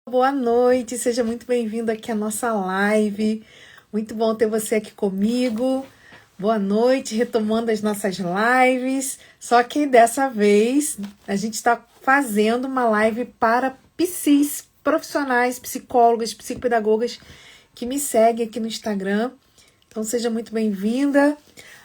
Boa noite, seja muito bem-vindo aqui à nossa live. Muito bom ter você aqui comigo. Boa noite, retomando as nossas lives. Só que dessa vez a gente está fazendo uma live para psis, profissionais, psicólogas, psicopedagogas que me seguem aqui no Instagram. Então seja muito bem-vinda.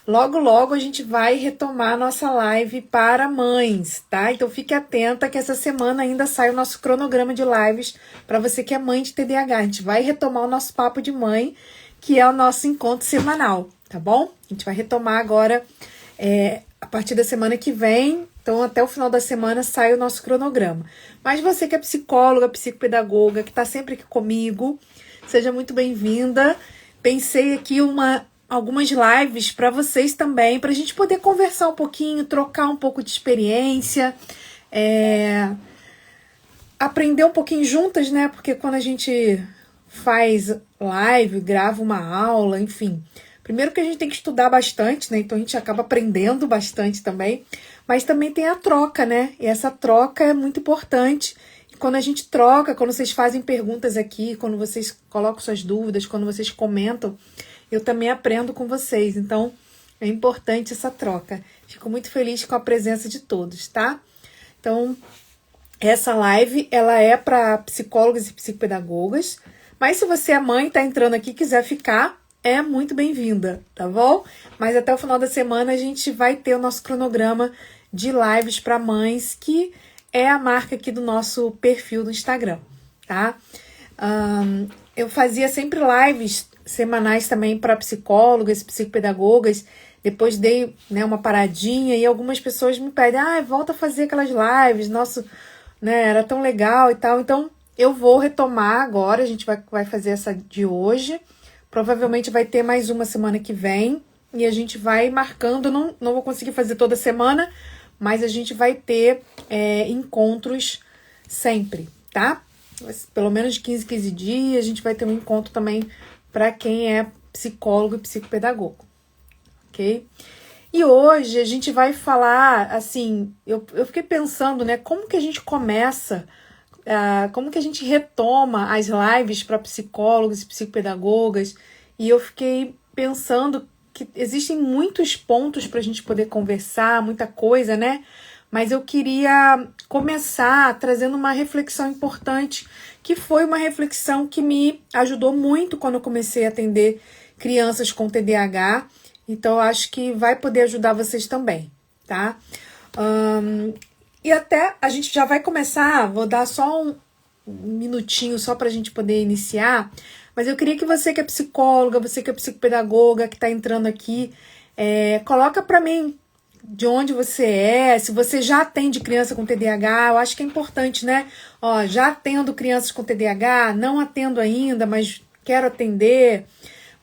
Logo a gente vai retomar a nossa live para mães, tá? Então fique atenta que essa semana ainda sai o nosso cronograma de lives para você que é mãe de TDAH. A gente vai retomar o nosso papo de mãe, que é o nosso encontro semanal, tá bom? A gente vai retomar agora a partir da semana que vem. Então até o final da semana sai o nosso cronograma. Mas você que é psicóloga, psicopedagoga, que está sempre aqui comigo, seja muito bem-vinda. Pensei aqui algumas lives para vocês também, para a gente poder conversar um pouquinho, trocar um pouco de experiência, aprender um pouquinho juntas, né? Porque quando a gente faz live, grava uma aula, enfim. Primeiro que a gente tem que estudar bastante, né? Então a gente acaba aprendendo bastante também. Mas também tem a troca, né? E essa troca é muito importante. E quando a gente troca, quando vocês fazem perguntas aqui, quando vocês colocam suas dúvidas, quando vocês comentam, eu também aprendo com vocês. Então é importante essa troca. Fico muito feliz com a presença de todos, tá? Então, essa live, ela é para psicólogos e psicopedagogas, mas se você é mãe e está entrando aqui e quiser ficar, é muito bem-vinda, tá bom? Mas até o final da semana a gente vai ter o nosso cronograma de lives para mães, que é a marca aqui do nosso perfil do Instagram, tá? Eu fazia sempre lives semanais também para psicólogas, psicopedagogas. Depois dei, né, uma paradinha e algumas pessoas me pedem, volta a fazer aquelas lives, nossa, né, era tão legal e tal. Então eu vou retomar agora, a gente vai fazer essa de hoje, provavelmente vai ter mais uma semana que vem e a gente vai marcando, não vou conseguir fazer toda semana, mas a gente vai ter encontros sempre, tá? Pelo menos de 15 dias a gente vai ter um encontro também para quem é psicólogo e psicopedagogo, ok? E hoje a gente vai falar, assim, eu fiquei pensando, né, como que a gente começa, como que a gente retoma as lives para psicólogos e psicopedagogas, e eu fiquei pensando que existem muitos pontos para a gente poder conversar, muita coisa, né? Mas eu queria começar trazendo uma reflexão importante, que foi uma reflexão que me ajudou muito quando eu comecei a atender crianças com TDAH. Então, eu acho que vai poder ajudar vocês também, tá? E até a gente já vai começar, vou dar só um minutinho só para a gente poder iniciar, mas eu queria que você que é psicóloga, você que é psicopedagoga, que está entrando aqui, coloca para mim de onde você é, se você já atende criança com TDAH, eu acho que é importante, né? Ó, já atendo crianças com TDAH, não atendo ainda, mas quero atender,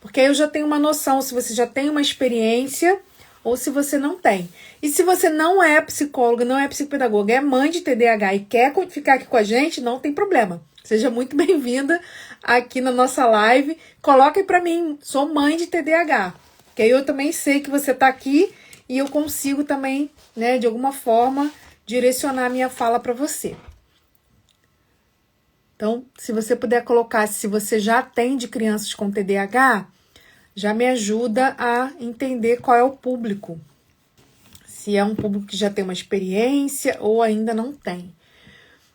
porque aí eu já tenho uma noção se você já tem uma experiência ou se você não tem. E se você não é psicóloga, não é psicopedagoga, é mãe de TDAH e quer ficar aqui com a gente, não tem problema. Seja muito bem-vinda aqui na nossa live. Coloque para mim, sou mãe de TDAH, que aí eu também sei que você está aqui e eu consigo também, né, de alguma forma, direcionar a minha fala para você. Então, se você puder colocar, se você já atende crianças com TDAH, já me ajuda a entender qual é o público. Se é um público que já tem uma experiência ou ainda não tem.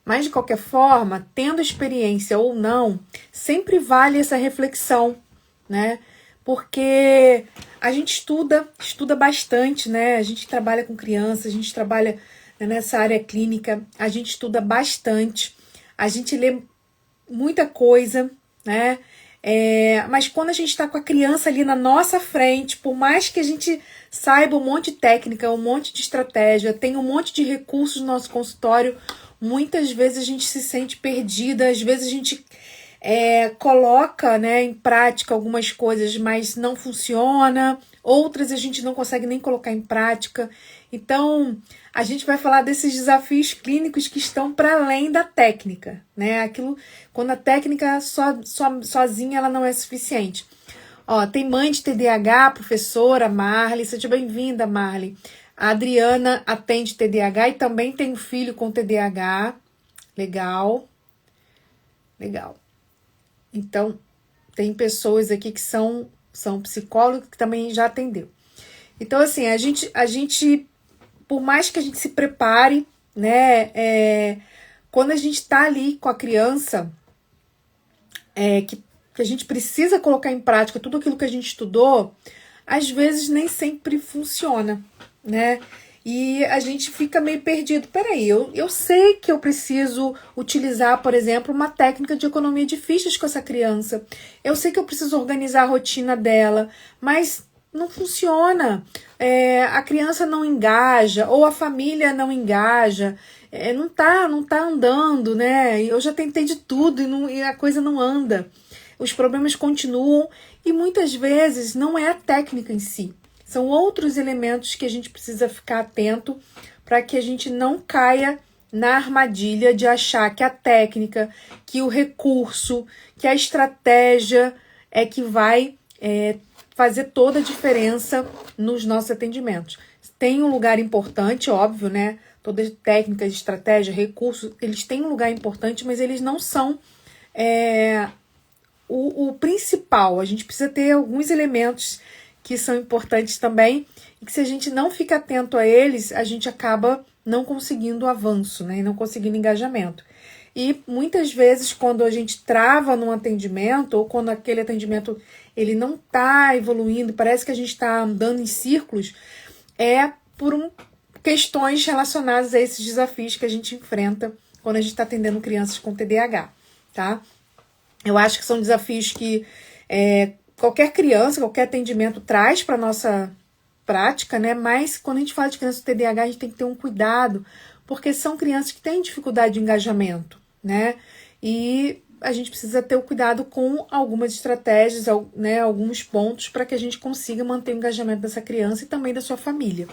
Mas, de qualquer forma, tendo experiência ou não, sempre vale essa reflexão, né? Porque a gente estuda bastante, né? A gente trabalha com crianças, a gente trabalha, né, nessa área clínica, a gente estuda bastante, a gente lê muita coisa, né? Mas quando a gente está com a criança ali na nossa frente, por mais que a gente saiba um monte de técnica, um monte de estratégia, tem um monte de recursos no nosso consultório, muitas vezes a gente se sente perdida, às vezes a gente coloca, né, em prática algumas coisas, mas não funciona, outras a gente não consegue nem colocar em prática. Então, a gente vai falar desses desafios clínicos que estão para além da técnica, né? Aquilo, quando a técnica sozinha ela não é suficiente. Ó, tem mãe de TDAH, professora Marli, seja bem-vinda, Marli. A Adriana atende TDAH e também tem um filho com TDAH. Legal. Legal. Então, tem pessoas aqui que são psicólogos que também já atendeu. Então, assim, a gente, por mais que a gente se prepare, né, quando a gente tá ali com a criança, que a gente precisa colocar em prática tudo aquilo que a gente estudou, às vezes nem sempre funciona, né? E a gente fica meio perdido. Peraí, eu sei que eu preciso utilizar, por exemplo, uma técnica de economia de fichas com essa criança. Eu sei que eu preciso organizar a rotina dela, mas não funciona. A criança não engaja, ou a família não engaja. Não tá andando, né? Eu já tentei de tudo e a coisa não anda. Os problemas continuam e muitas vezes não é a técnica em si. São outros elementos que a gente precisa ficar atento para que a gente não caia na armadilha de achar que a técnica, que o recurso, que a estratégia é que vai fazer toda a diferença nos nossos atendimentos. Tem um lugar importante, óbvio, né? Todas as técnicas, estratégia, recursos, eles têm um lugar importante, mas eles não são o principal. A gente precisa ter alguns elementos que são importantes também, e que se a gente não fica atento a eles, a gente acaba não conseguindo avanço, né? E não conseguindo engajamento. E muitas vezes, quando a gente trava num atendimento, ou quando aquele atendimento ele não está evoluindo, parece que a gente está andando em círculos, é por questões relacionadas a esses desafios que a gente enfrenta quando a gente está atendendo crianças com TDAH, tá? Eu acho que são desafios que qualquer criança, qualquer atendimento traz para a nossa prática, né? Mas quando a gente fala de criança com TDAH, a gente tem que ter um cuidado, porque são crianças que têm dificuldade de engajamento, né? E a gente precisa ter o cuidado com algumas estratégias, né? Alguns pontos para que a gente consiga manter o engajamento dessa criança e também da sua família.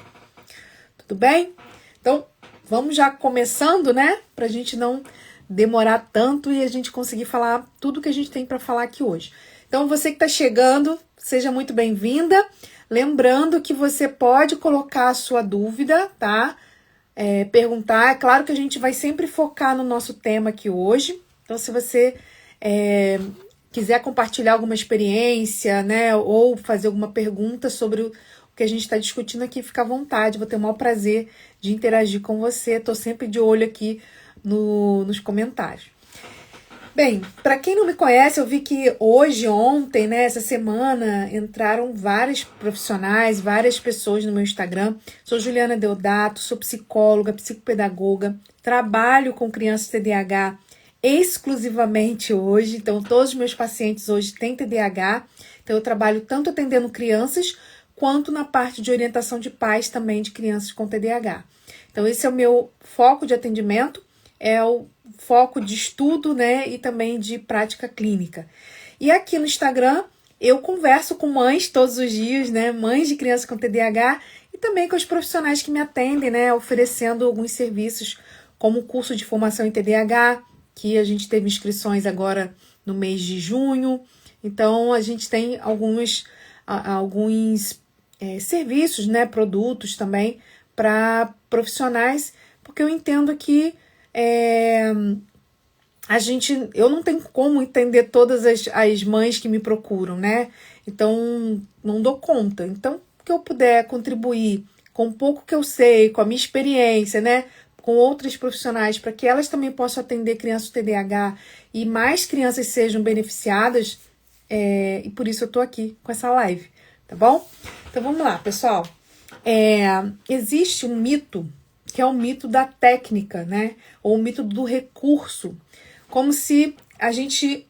Tudo bem? Então, vamos já começando, né? Para a gente não demorar tanto e a gente conseguir falar tudo que a gente tem para falar aqui hoje. Então, você que está chegando, seja muito bem-vinda. Lembrando que você pode colocar a sua dúvida, tá? Perguntar. É claro que a gente vai sempre focar no nosso tema aqui hoje. Então, se você quiser compartilhar alguma experiência, né? Ou fazer alguma pergunta sobre o que a gente está discutindo aqui, fica à vontade. Vou ter o maior prazer de interagir com você. Estou sempre de olho aqui nos comentários. Bem, para quem não me conhece, eu vi que hoje, ontem, né, essa semana, entraram vários profissionais, várias pessoas no meu Instagram. Sou Juliana Deodato, sou psicóloga, psicopedagoga, trabalho com crianças TDAH exclusivamente hoje. Então, todos os meus pacientes hoje têm TDAH. Então, eu trabalho tanto atendendo crianças, quanto na parte de orientação de pais também de crianças com TDAH. Então, esse é o meu foco de atendimento, é o foco de estudo, né, e também de prática clínica. E aqui no Instagram eu converso com mães todos os dias, né, mães de crianças com TDAH e também com os profissionais que me atendem, né, oferecendo alguns serviços como o curso de formação em TDAH, que a gente teve inscrições agora no mês de junho. Então a gente tem alguns serviços, né, produtos também para profissionais, porque eu entendo que eu não tenho como entender todas as mães que me procuram, né? Então, não dou conta. Então, o que eu puder contribuir com um pouco que eu sei, com a minha experiência, né? Com outros profissionais, para que elas também possam atender crianças com TDAH e mais crianças sejam beneficiadas, e por isso eu tô aqui com essa live, tá bom? Então, vamos lá, pessoal. Existe um mito, que é o mito da técnica, né? Ou o mito do recurso. Como se a gente,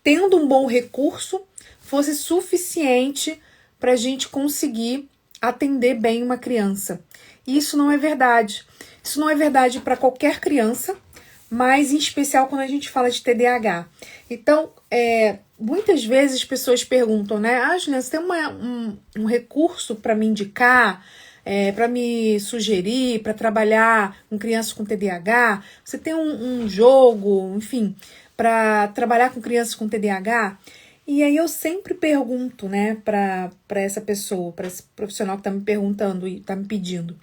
tendo um bom recurso, fosse suficiente para a gente conseguir atender bem uma criança. E isso não é verdade. Isso não é verdade para qualquer criança, mas em especial quando a gente fala de TDAH. Então, muitas vezes as pessoas perguntam, né? Juliana, você tem um recurso para me indicar? Para me sugerir, para trabalhar com crianças com TDAH? Você tem um jogo, enfim, para trabalhar com crianças com TDAH? E aí eu sempre pergunto, né, para essa pessoa, para esse profissional que está me perguntando e está me pedindo,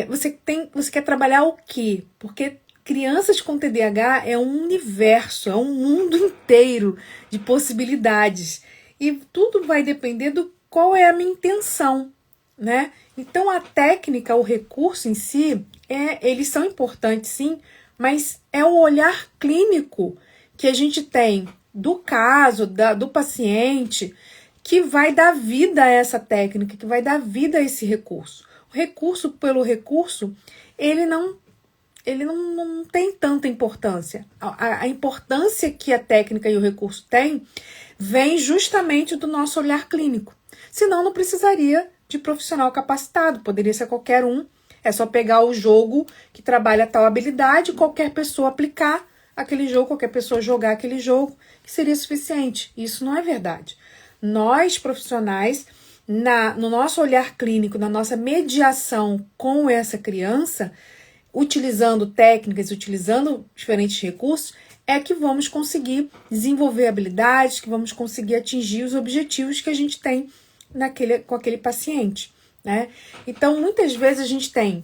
você quer trabalhar o quê? Porque crianças com TDAH é um universo, é um mundo inteiro de possibilidades. E tudo vai depender do qual é a minha intenção, né? Então a técnica, o recurso em si, eles são importantes sim, mas é o olhar clínico que a gente tem do caso, do paciente, que vai dar vida a essa técnica, que vai dar vida a esse recurso. O recurso pelo recurso, ele não tem tanta importância. A importância que a técnica e o recurso têm vem justamente do nosso olhar clínico. Senão não precisaria de profissional capacitado, poderia ser qualquer um. É só pegar o jogo que trabalha tal habilidade, qualquer pessoa aplicar aquele jogo, qualquer pessoa jogar aquele jogo, que seria suficiente. Isso não é verdade. Nós, profissionais, no nosso olhar clínico, na nossa mediação com essa criança, utilizando técnicas, utilizando diferentes recursos, é que vamos conseguir desenvolver habilidades, que vamos conseguir atingir os objetivos que a gente tem com aquele paciente, né? Então, muitas vezes a gente tem,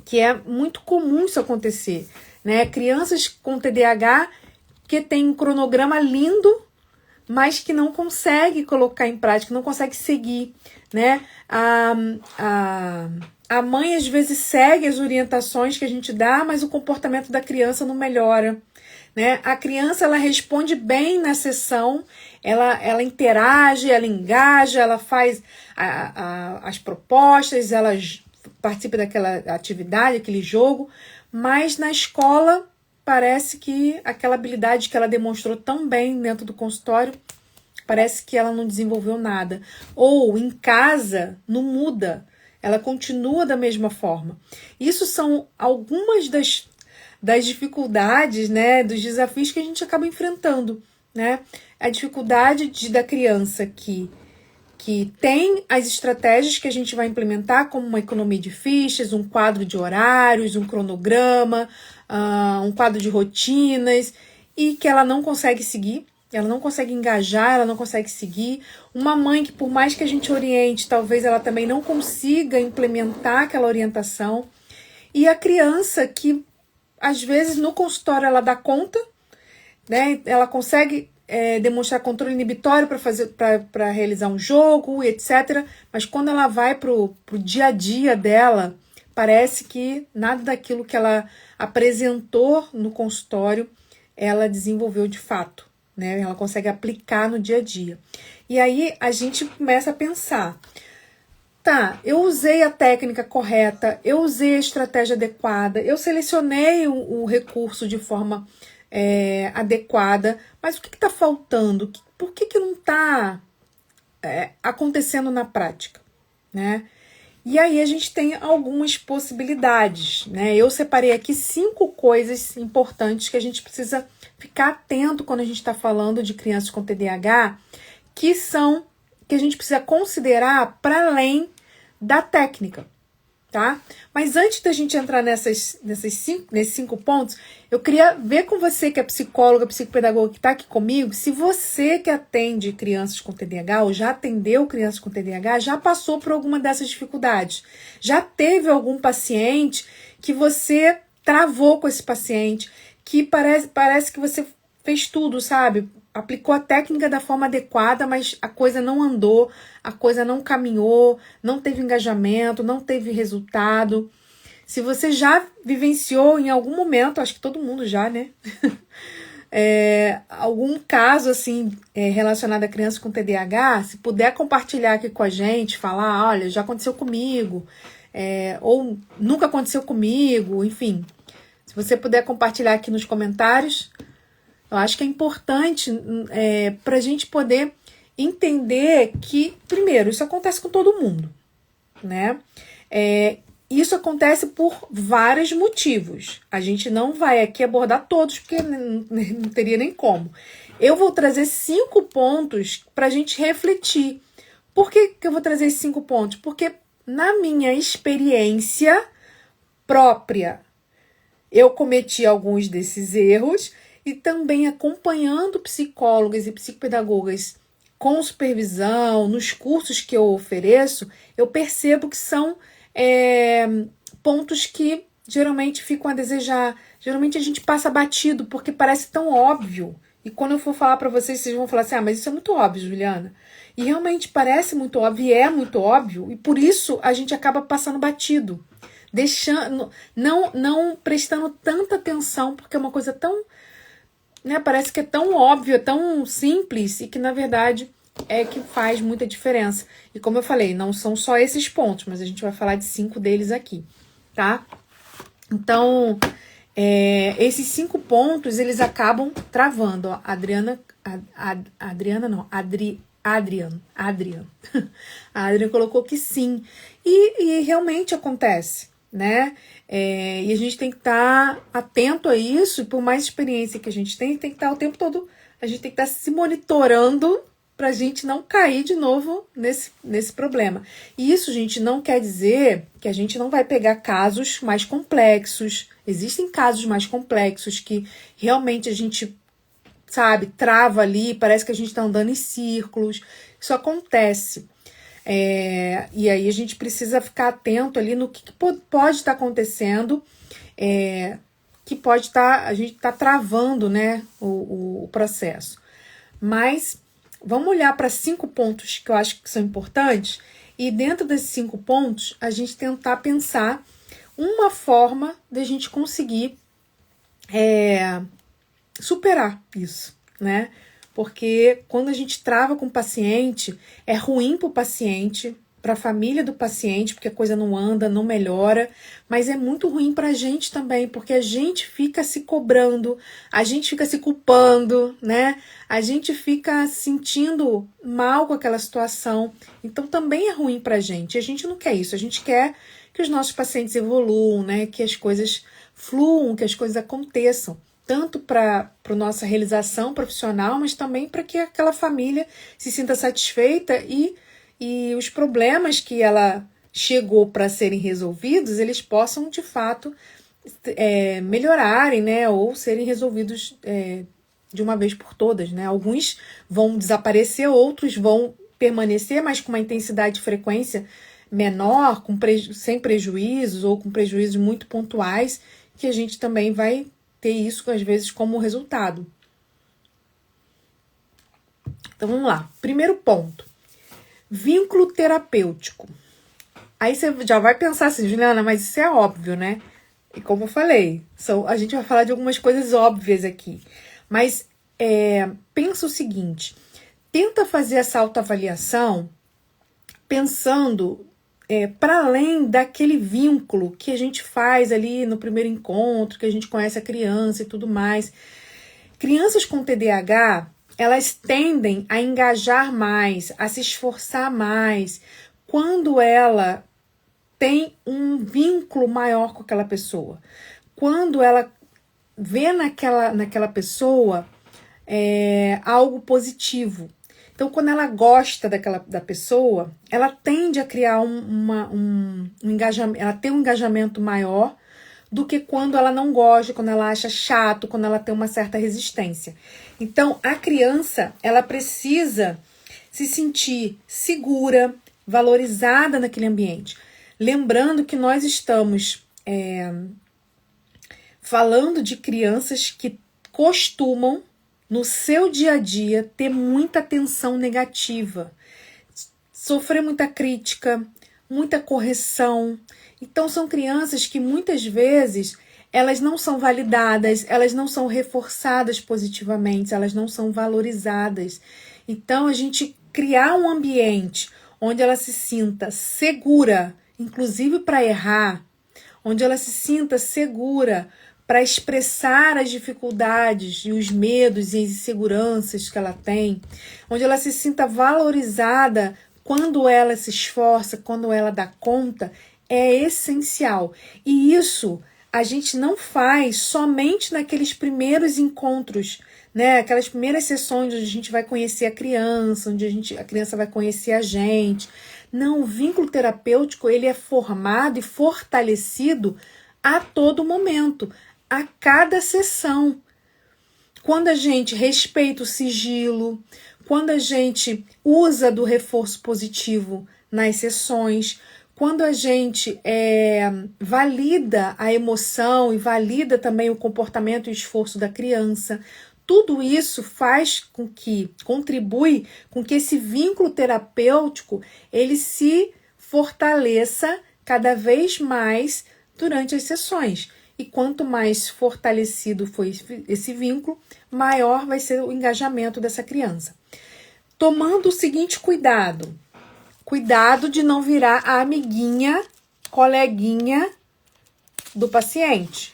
que é muito comum isso acontecer, né? Crianças com TDAH que tem um cronograma lindo, mas que não consegue colocar em prática, não consegue seguir, né? A mãe às vezes segue as orientações que a gente dá, mas o comportamento da criança não melhora, né? A criança, ela responde bem na sessão, ela interage, ela engaja, ela faz as propostas, ela participa daquela atividade, aquele jogo, mas na escola parece que aquela habilidade que ela demonstrou tão bem dentro do consultório, parece que ela não desenvolveu nada. Ou em casa não muda, ela continua da mesma forma. Isso são algumas das dificuldades, né, dos desafios que a gente acaba enfrentando, né? A dificuldade da criança que tem as estratégias que a gente vai implementar, como uma economia de fichas, um quadro de horários, um cronograma, um quadro de rotinas, e que ela não consegue seguir, ela não consegue engajar, ela não consegue seguir. Uma mãe que, por mais que a gente oriente, talvez ela também não consiga implementar aquela orientação. E a criança que, às vezes, no consultório ela dá conta, né? Ela consegue demonstrar controle inibitório para realizar um jogo, etc. Mas quando ela vai pro dia a dia dela, parece que nada daquilo que ela apresentou no consultório ela desenvolveu de fato, né? Ela consegue aplicar no dia a dia. E aí a gente começa a pensar, tá, eu usei a técnica correta, eu usei a estratégia adequada, eu selecionei o recurso de forma adequada, mas o que está faltando? Por que não está acontecendo na prática, né? E aí a gente tem algumas possibilidades, né? Eu separei aqui 5 coisas importantes que a gente precisa ficar atento quando a gente está falando de crianças com TDAH, que a gente precisa considerar para além da técnica, tá? Mas antes da gente entrar nesses 5 pontos, eu queria ver com você que é psicóloga, psicopedagoga que está aqui comigo, se você que atende crianças com TDAH ou já atendeu crianças com TDAH, já passou por alguma dessas dificuldades. Já teve algum paciente que você travou com esse paciente, que parece que você fez tudo, sabe? Aplicou a técnica da forma adequada, mas a coisa não andou, a coisa não caminhou, não teve engajamento, não teve resultado. Se você já vivenciou em algum momento, acho que todo mundo já, né? Algum caso assim relacionado a crianças com TDAH, se puder compartilhar aqui com a gente, falar, olha, já aconteceu comigo, ou nunca aconteceu comigo, enfim. Se você puder compartilhar aqui nos comentários, eu acho que é importante para a gente poder entender que, primeiro, isso acontece com todo mundo, né? Isso acontece por vários motivos. A gente não vai aqui abordar todos, porque não teria nem como. Eu vou trazer 5 pontos para a gente refletir. Por que eu vou trazer esses 5 pontos? Porque na minha experiência própria, eu cometi alguns desses erros e também acompanhando psicólogas e psicopedagogas com supervisão, nos cursos que eu ofereço, eu percebo que são pontos que geralmente ficam a desejar. Geralmente a gente passa batido porque parece tão óbvio. E quando eu for falar pra vocês, vocês vão falar assim, mas isso é muito óbvio, Juliana. E realmente parece muito óbvio, e é muito óbvio, e por isso a gente acaba passando batido. Deixando, não prestando tanta atenção, porque é uma coisa tão, né, parece que é tão óbvio, é tão simples, e que na verdade é que faz muita diferença. E como eu falei, não são só esses pontos, mas a gente vai falar de 5 deles aqui, tá? Então, esses 5 pontos, eles acabam travando. Ó, Adriana não, Adriano. A Adriana colocou que sim. E realmente acontece, né? E a gente tem que estar atento a isso, e por mais experiência que a gente tem que estar o tempo todo, a gente tem que estar se monitorando para a gente não cair de novo nesse problema. E isso, gente, não quer dizer que a gente não vai pegar casos mais complexos. Existem casos mais complexos que realmente a gente, sabe, trava ali, parece que a gente está andando em círculos. Isso acontece. E aí a gente precisa ficar atento ali no que pode estar acontecendo, que pode estar, a gente está travando, né, o processo. Mas vamos olhar para 5 pontos que eu acho que são importantes, e dentro desses 5 pontos a gente tentar pensar uma forma de a gente conseguir superar isso, né? Porque quando a gente trava com o paciente, é ruim para o paciente, para a família do paciente, porque a coisa não anda, não melhora, mas é muito ruim para a gente também, porque a gente fica se cobrando, a gente fica se culpando, né? A gente fica sentindo mal com aquela situação, então também é ruim para a gente não quer isso, a gente quer que os nossos pacientes evoluam, né? Que as coisas fluam, que as coisas aconteçam, tanto para a nossa realização profissional, mas também para que aquela família se sinta satisfeita e os problemas que ela chegou para serem resolvidos, eles possam, de fato, melhorarem, né, ou serem resolvidos de uma vez por todas, né? Alguns vão desaparecer, outros vão permanecer, mas com uma intensidade e frequência menor, sem prejuízos ou com prejuízos muito pontuais, que a gente também vai ter isso, às vezes, como resultado. Então, vamos lá. Primeiro ponto. Vínculo terapêutico. Aí você já vai pensar assim, Juliana, mas isso é óbvio, né? E como eu falei, a gente vai falar de algumas coisas óbvias aqui. Mas pensa o seguinte, tenta fazer essa autoavaliação pensando para além daquele vínculo que a gente faz ali no primeiro encontro, que a gente conhece a criança e tudo mais. Crianças com TDAH, elas tendem a engajar mais, a se esforçar mais, quando ela tem um vínculo maior com aquela pessoa. Quando ela vê naquela pessoa algo positivo. Então, quando ela gosta da pessoa, ela tende a criar um engajamento, ela tem um engajamento maior do que quando ela não gosta, quando ela acha chato, quando ela tem uma certa resistência. Então, a criança, ela precisa se sentir segura, valorizada naquele ambiente. Lembrando que nós estamos falando de crianças que costumam, no seu dia a dia, ter muita tensão negativa, sofrer muita crítica, muita correção. Então, são crianças que muitas vezes elas não são validadas, elas não são reforçadas positivamente, elas não são valorizadas. Então, a gente criar um ambiente onde ela se sinta segura, inclusive para errar, onde ela se sinta segura para expressar as dificuldades e os medos e as inseguranças que ela tem, onde ela se sinta valorizada quando ela se esforça, quando ela dá conta, é essencial. E isso a gente não faz somente naqueles primeiros encontros, né? Aquelas primeiras sessões onde a gente vai conhecer a criança, onde a criança vai conhecer a gente. Não, o vínculo terapêutico, ele é formado e fortalecido a todo momento, a cada sessão. Quando a gente respeita o sigilo, quando a gente usa do reforço positivo nas sessões, quando a gente valida a emoção e valida também o comportamento e o esforço da criança, tudo isso contribui com que esse vínculo terapêutico ele se fortaleça cada vez mais durante as sessões. E quanto mais fortalecido for esse vínculo, maior vai ser o engajamento dessa criança. Tomando o seguinte cuidado. Cuidado de não virar a amiguinha, coleguinha do paciente.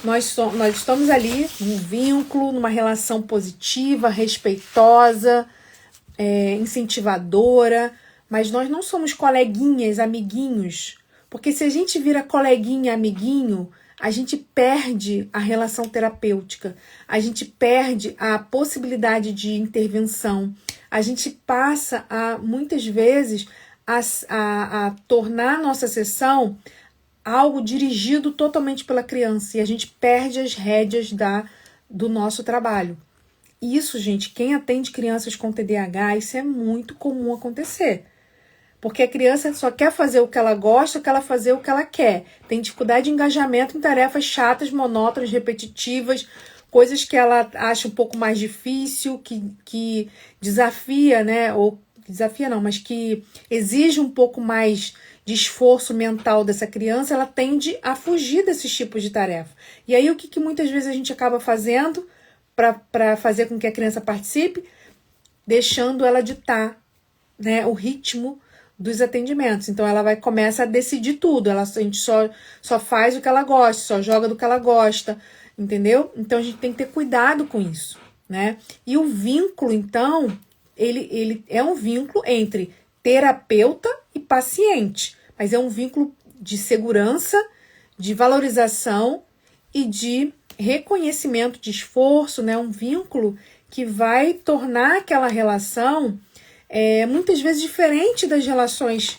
Nós estamos ali num vínculo, numa relação positiva, respeitosa, incentivadora, mas nós não somos coleguinhas, amiguinhos, porque se a gente vira coleguinha, amiguinho, a gente perde a relação terapêutica, a gente perde a possibilidade de intervenção, a gente passa muitas vezes a tornar a nossa sessão algo dirigido totalmente pela criança e a gente perde as rédeas do nosso trabalho. Isso, gente, quem atende crianças com TDAH, isso é muito comum acontecer. Porque a criança só quer fazer o que ela gosta, quer fazer o que ela quer. Tem dificuldade de engajamento em tarefas chatas, monótonas, repetitivas, coisas que ela acha um pouco mais difícil, que desafia, né? Ou desafia não, mas que exige um pouco mais de esforço mental dessa criança, ela tende a fugir desses tipos de tarefa. E aí o que muitas vezes a gente acaba fazendo para fazer com que a criança participe? Deixando ela ditar, né, o ritmo dos atendimentos. Então ela começa a decidir tudo, a gente só faz o que ela gosta, só joga do que ela gosta, entendeu? Então a gente tem que ter cuidado com isso, né? E o vínculo, então, ele é um vínculo entre terapeuta e paciente, mas é um vínculo de segurança, de valorização e de reconhecimento de esforço, né? Um vínculo que vai tornar aquela relação muitas vezes diferente das relações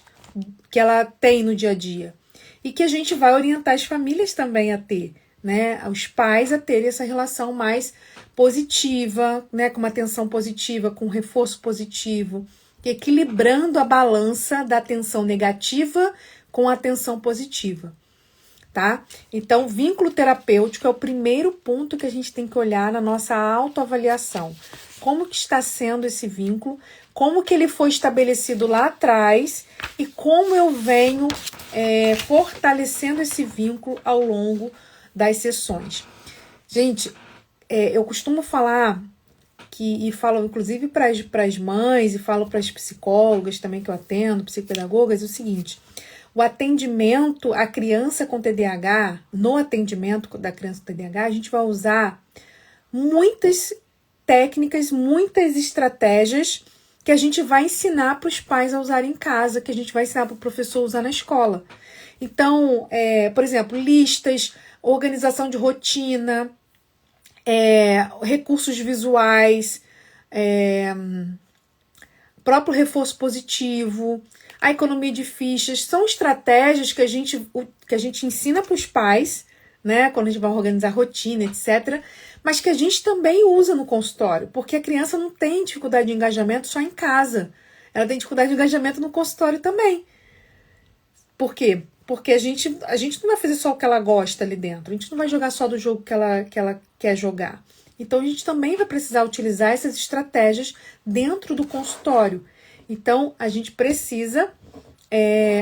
que ela tem no dia a dia. E que a gente vai orientar as famílias também a ter, né? Os pais a terem essa relação mais positiva, né? Com uma atenção positiva, com um reforço positivo, equilibrando a balança da atenção negativa com a atenção positiva, tá? Então, vínculo terapêutico é o primeiro ponto que a gente tem que olhar na nossa autoavaliação. Como que está sendo esse vínculo, como que ele foi estabelecido lá atrás e como eu venho fortalecendo esse vínculo ao longo das sessões. Gente, eu costumo falar e falo inclusive para as mães e falo para as psicólogas também que eu atendo, psicopedagogas, o seguinte: o atendimento à criança com TDAH, no atendimento da criança com TDAH, a gente vai usar muitas técnicas, muitas estratégias que a gente vai ensinar para os pais a usarem em casa, que a gente vai ensinar para o professor a usar na escola. Então, por exemplo, listas, organização de rotina, recursos visuais, próprio reforço positivo, a economia de fichas, são estratégias que a gente ensina para os pais, né, quando a gente vai organizar rotina, etc., mas que a gente também usa no consultório, porque a criança não tem dificuldade de engajamento só em casa, ela tem dificuldade de engajamento no consultório também. Por quê? Porque a gente não vai fazer só o que ela gosta ali dentro, a gente não vai jogar só do jogo que ela quer jogar. Então a gente também vai precisar utilizar essas estratégias dentro do consultório. Então a gente precisa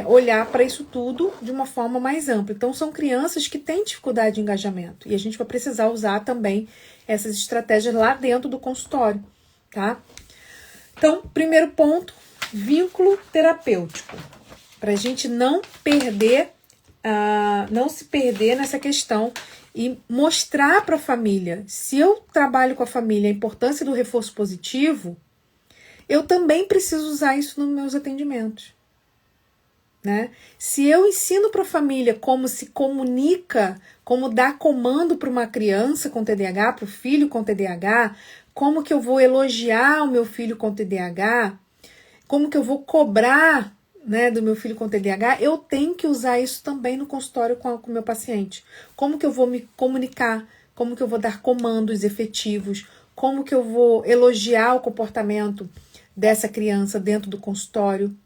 olhar para isso tudo de uma forma mais ampla. Então são crianças que têm dificuldade de engajamento e a gente vai precisar usar também essas estratégias lá dentro do consultório, tá? Então, primeiro ponto, vínculo terapêutico, para a gente não se perder nessa questão e mostrar para a família. Se eu trabalho com a família a importância do reforço positivo, eu também preciso usar isso nos meus atendimentos, né? Se eu ensino para a família como se comunica, como dar comando para uma criança com TDAH, para o filho com TDAH, como que eu vou elogiar o meu filho com TDAH, como que eu vou cobrar, né, do meu filho com TDAH, eu tenho que usar isso também no consultório com o meu paciente. Como que eu vou me comunicar, como que eu vou dar comandos efetivos, como que eu vou elogiar o comportamento dessa criança dentro do consultório.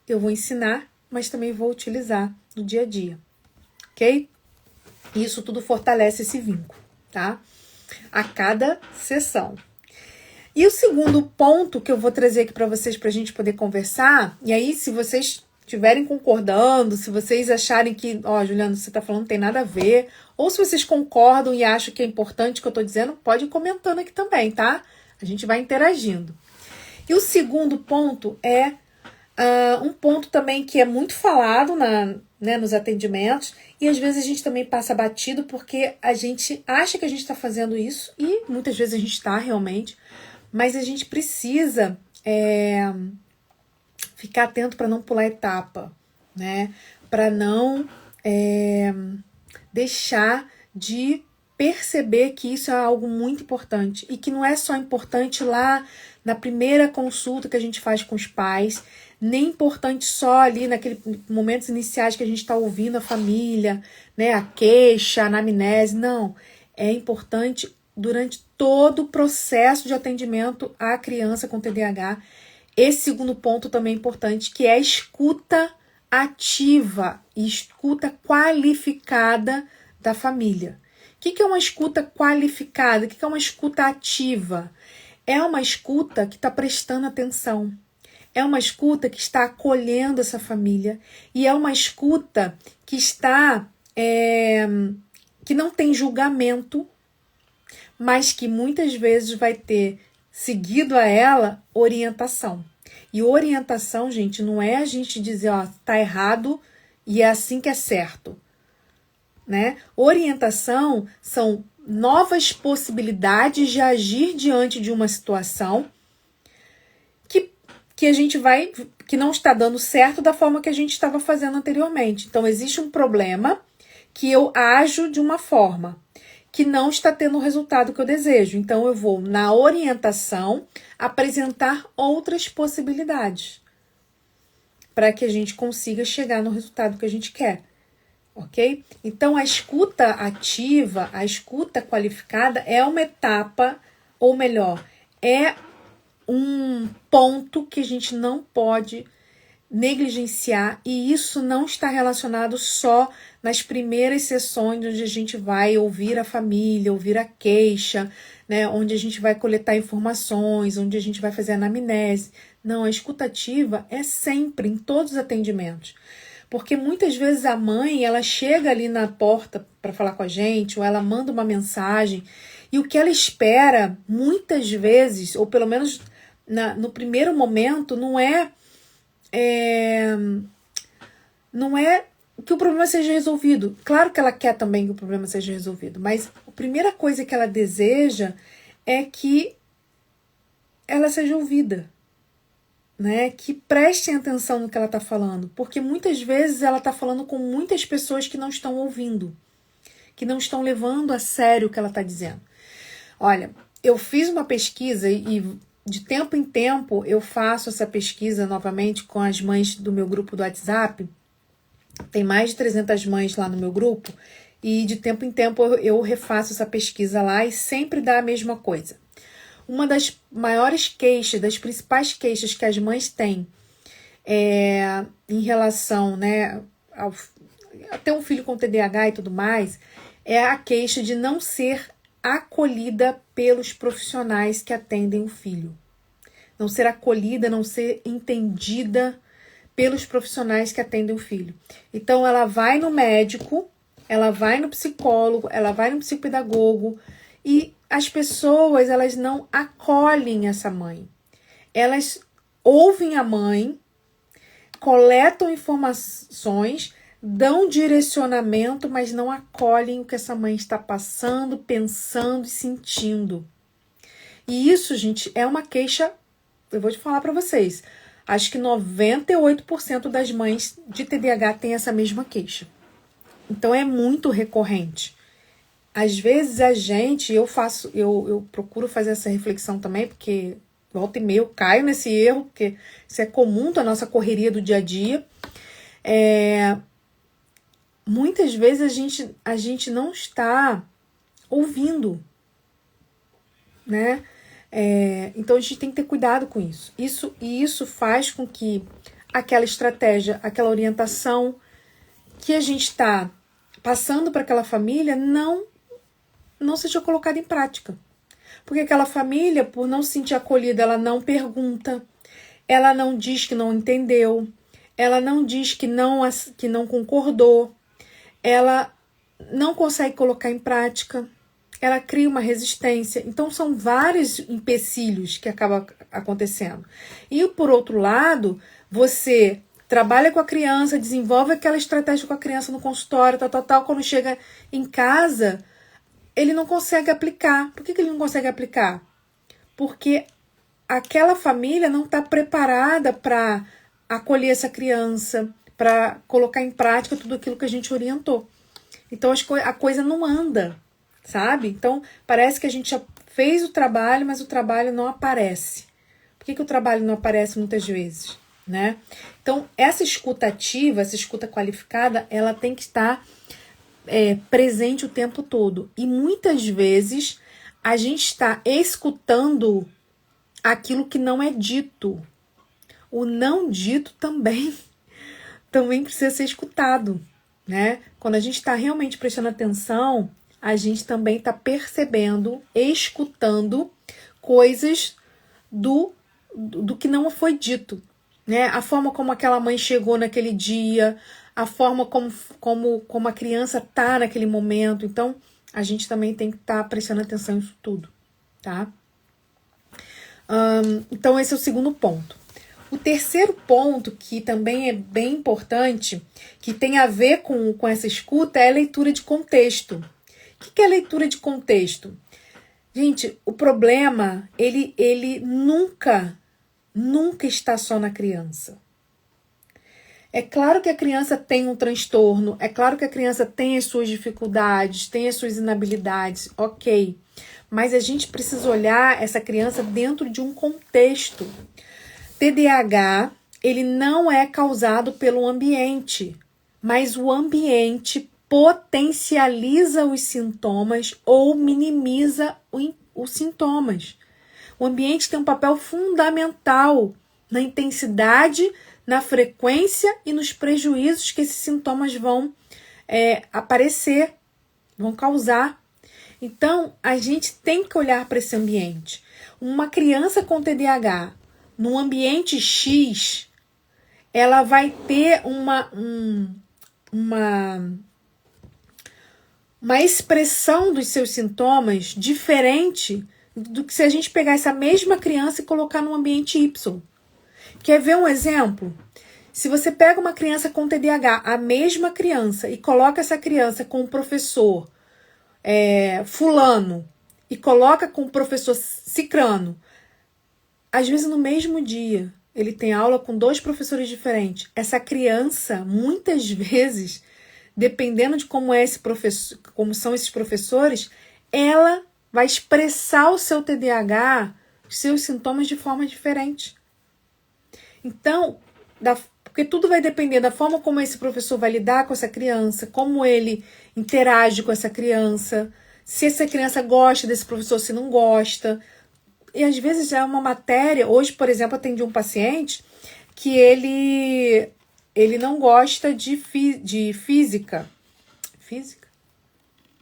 Eu vou ensinar mas também vou utilizar no dia a dia, ok? Isso tudo fortalece esse vínculo, tá? A cada sessão. E o segundo ponto que eu vou trazer aqui para vocês, para a gente poder conversar, e aí se vocês estiverem concordando, se vocês acharem que, Juliana, você tá falando não tem nada a ver, ou se vocês concordam e acham que é importante o que eu tô dizendo, pode ir comentando aqui também, tá? A gente vai interagindo. E o segundo ponto é um ponto também que é muito falado nos atendimentos, e às vezes a gente também passa batido porque a gente acha que a gente está fazendo isso, e muitas vezes a gente está realmente, mas a gente precisa ficar atento para não pular etapa, né? Para não deixar de perceber que isso é algo muito importante e que não é só importante lá na primeira consulta que a gente faz com os pais, nem importante só ali naqueles momentos iniciais que a gente está ouvindo a família, né? A queixa, a anamnese, não. É importante durante todo o processo de atendimento à criança com TDAH. Esse segundo ponto também é importante, que é a escuta ativa e escuta qualificada da família. O que é uma escuta qualificada? O que é uma escuta ativa? É uma escuta que está prestando atenção. É uma escuta que está acolhendo essa família. E é uma escuta que está que não tem julgamento, mas que muitas vezes vai ter seguido a ela orientação. E orientação, gente, não é a gente dizer, tá errado e é assim que é certo, né? Orientação são novas possibilidades de agir diante de uma situação que a gente que não está dando certo da forma que a gente estava fazendo anteriormente. Então, existe um problema que eu ajo de uma forma que não está tendo o resultado que eu desejo. Então, eu vou, na orientação, apresentar outras possibilidades para que a gente consiga chegar no resultado que a gente quer, ok? Então, a escuta ativa, a escuta qualificada é uma etapa, ou melhor, é um ponto que a gente não pode negligenciar, e isso não está relacionado só nas primeiras sessões onde a gente vai ouvir a família, ouvir a queixa, né, onde a gente vai coletar informações, onde a gente vai fazer anamnese. Não, a escutativa é sempre, em todos os atendimentos. Porque muitas vezes a mãe, ela chega ali na porta para falar com a gente, ou ela manda uma mensagem, e o que ela espera, muitas vezes, ou pelo menos no primeiro momento, não é que o problema seja resolvido. Claro que ela quer também que o problema seja resolvido, mas a primeira coisa que ela deseja é que ela seja ouvida, né? Que prestem atenção no que ela está falando, porque muitas vezes ela está falando com muitas pessoas que não estão ouvindo, que não estão levando a sério o que ela está dizendo. Olha, eu fiz uma pesquisa e de tempo em tempo eu faço essa pesquisa novamente com as mães do meu grupo do WhatsApp. Tem mais de 300 mães lá no meu grupo e de tempo em tempo eu refaço essa pesquisa lá e sempre dá a mesma coisa. Uma das maiores queixas, das principais queixas que as mães têm em relação, né, a ter um filho com TDAH e tudo mais, é a queixa de não ser acolhida pelos profissionais que atendem o filho. Não ser acolhida, não ser entendida pelos profissionais que atendem o filho. Então, ela vai no médico, ela vai no psicólogo, ela vai no psicopedagogo e as pessoas, elas não acolhem essa mãe. Elas ouvem a mãe, coletam informações, dão direcionamento, mas não acolhem o que essa mãe está passando, pensando e sentindo. E isso, gente, é uma queixa, eu vou te falar para vocês, acho que 98% das mães de TDAH têm essa mesma queixa. Então é muito recorrente. Às vezes a gente, eu procuro fazer essa reflexão também, porque volta e meia eu caio nesse erro, porque isso é comum da nossa correria do dia a dia. Muitas vezes a gente não está ouvindo, né? Então a gente tem que ter cuidado com isso. Isso faz com que aquela estratégia, aquela orientação que a gente está passando para aquela família não seja colocada em prática. Porque aquela família, por não se sentir acolhida, ela não pergunta, ela não diz que não entendeu, ela não diz que não concordou, ela não consegue colocar em prática, ela cria uma resistência. Então, são vários empecilhos que acabam acontecendo. E, por outro lado, você trabalha com a criança, desenvolve aquela estratégia com a criança no consultório, tal. Quando chega em casa, ele não consegue aplicar. Por que ele não consegue aplicar? Porque aquela família não está preparada para acolher essa criança, para colocar em prática tudo aquilo que a gente orientou. Então, a coisa não anda, sabe? Então, parece que a gente já fez o trabalho, mas o trabalho não aparece. Por que o trabalho não aparece muitas vezes, né? Então, essa escuta ativa, essa escuta qualificada, ela tem que estar presente o tempo todo. E muitas vezes a gente está escutando aquilo que não é dito. O não dito também precisa ser escutado, né? Quando a gente está realmente prestando atenção, a gente também está percebendo, escutando coisas do que não foi dito, né? A forma como aquela mãe chegou naquele dia, a forma como a criança está naquele momento. Então, a gente também tem que estar prestando atenção nisso tudo, tá? Então, esse é o segundo ponto. O terceiro ponto, que também é bem importante, que tem a ver com essa escuta, é a leitura de contexto. O que é a leitura de contexto? Gente, o problema, ele nunca está só na criança. É claro que a criança tem um transtorno, é claro que a criança tem as suas dificuldades, tem as suas inabilidades, ok. Mas a gente precisa olhar essa criança dentro de um contexto. TDAH, ele não é causado pelo ambiente, mas o ambiente potencializa os sintomas ou minimiza os sintomas. O ambiente tem um papel fundamental na intensidade, na frequência e nos prejuízos que esses sintomas vão aparecer, vão causar. Então, a gente tem que olhar para esse ambiente. Uma criança com TDAH, num ambiente X, ela vai ter uma expressão dos seus sintomas diferente do que se a gente pegar essa mesma criança e colocar num ambiente Y. Quer ver um exemplo? Se você pega uma criança com TDAH, a mesma criança, e coloca essa criança com o professor fulano, e coloca com o professor cicrano, às vezes no mesmo dia, ele tem aula com 2 professores diferentes. Essa criança, muitas vezes, dependendo de como é esse professor, como são esses professores, ela vai expressar o seu TDAH, os seus sintomas de forma diferente. Então, porque tudo vai depender da forma como esse professor vai lidar com essa criança, como ele interage com essa criança, se essa criança gosta desse professor, se não gosta. E às vezes é uma matéria. Hoje, por exemplo, atendi um paciente que ele não gosta de física. Física?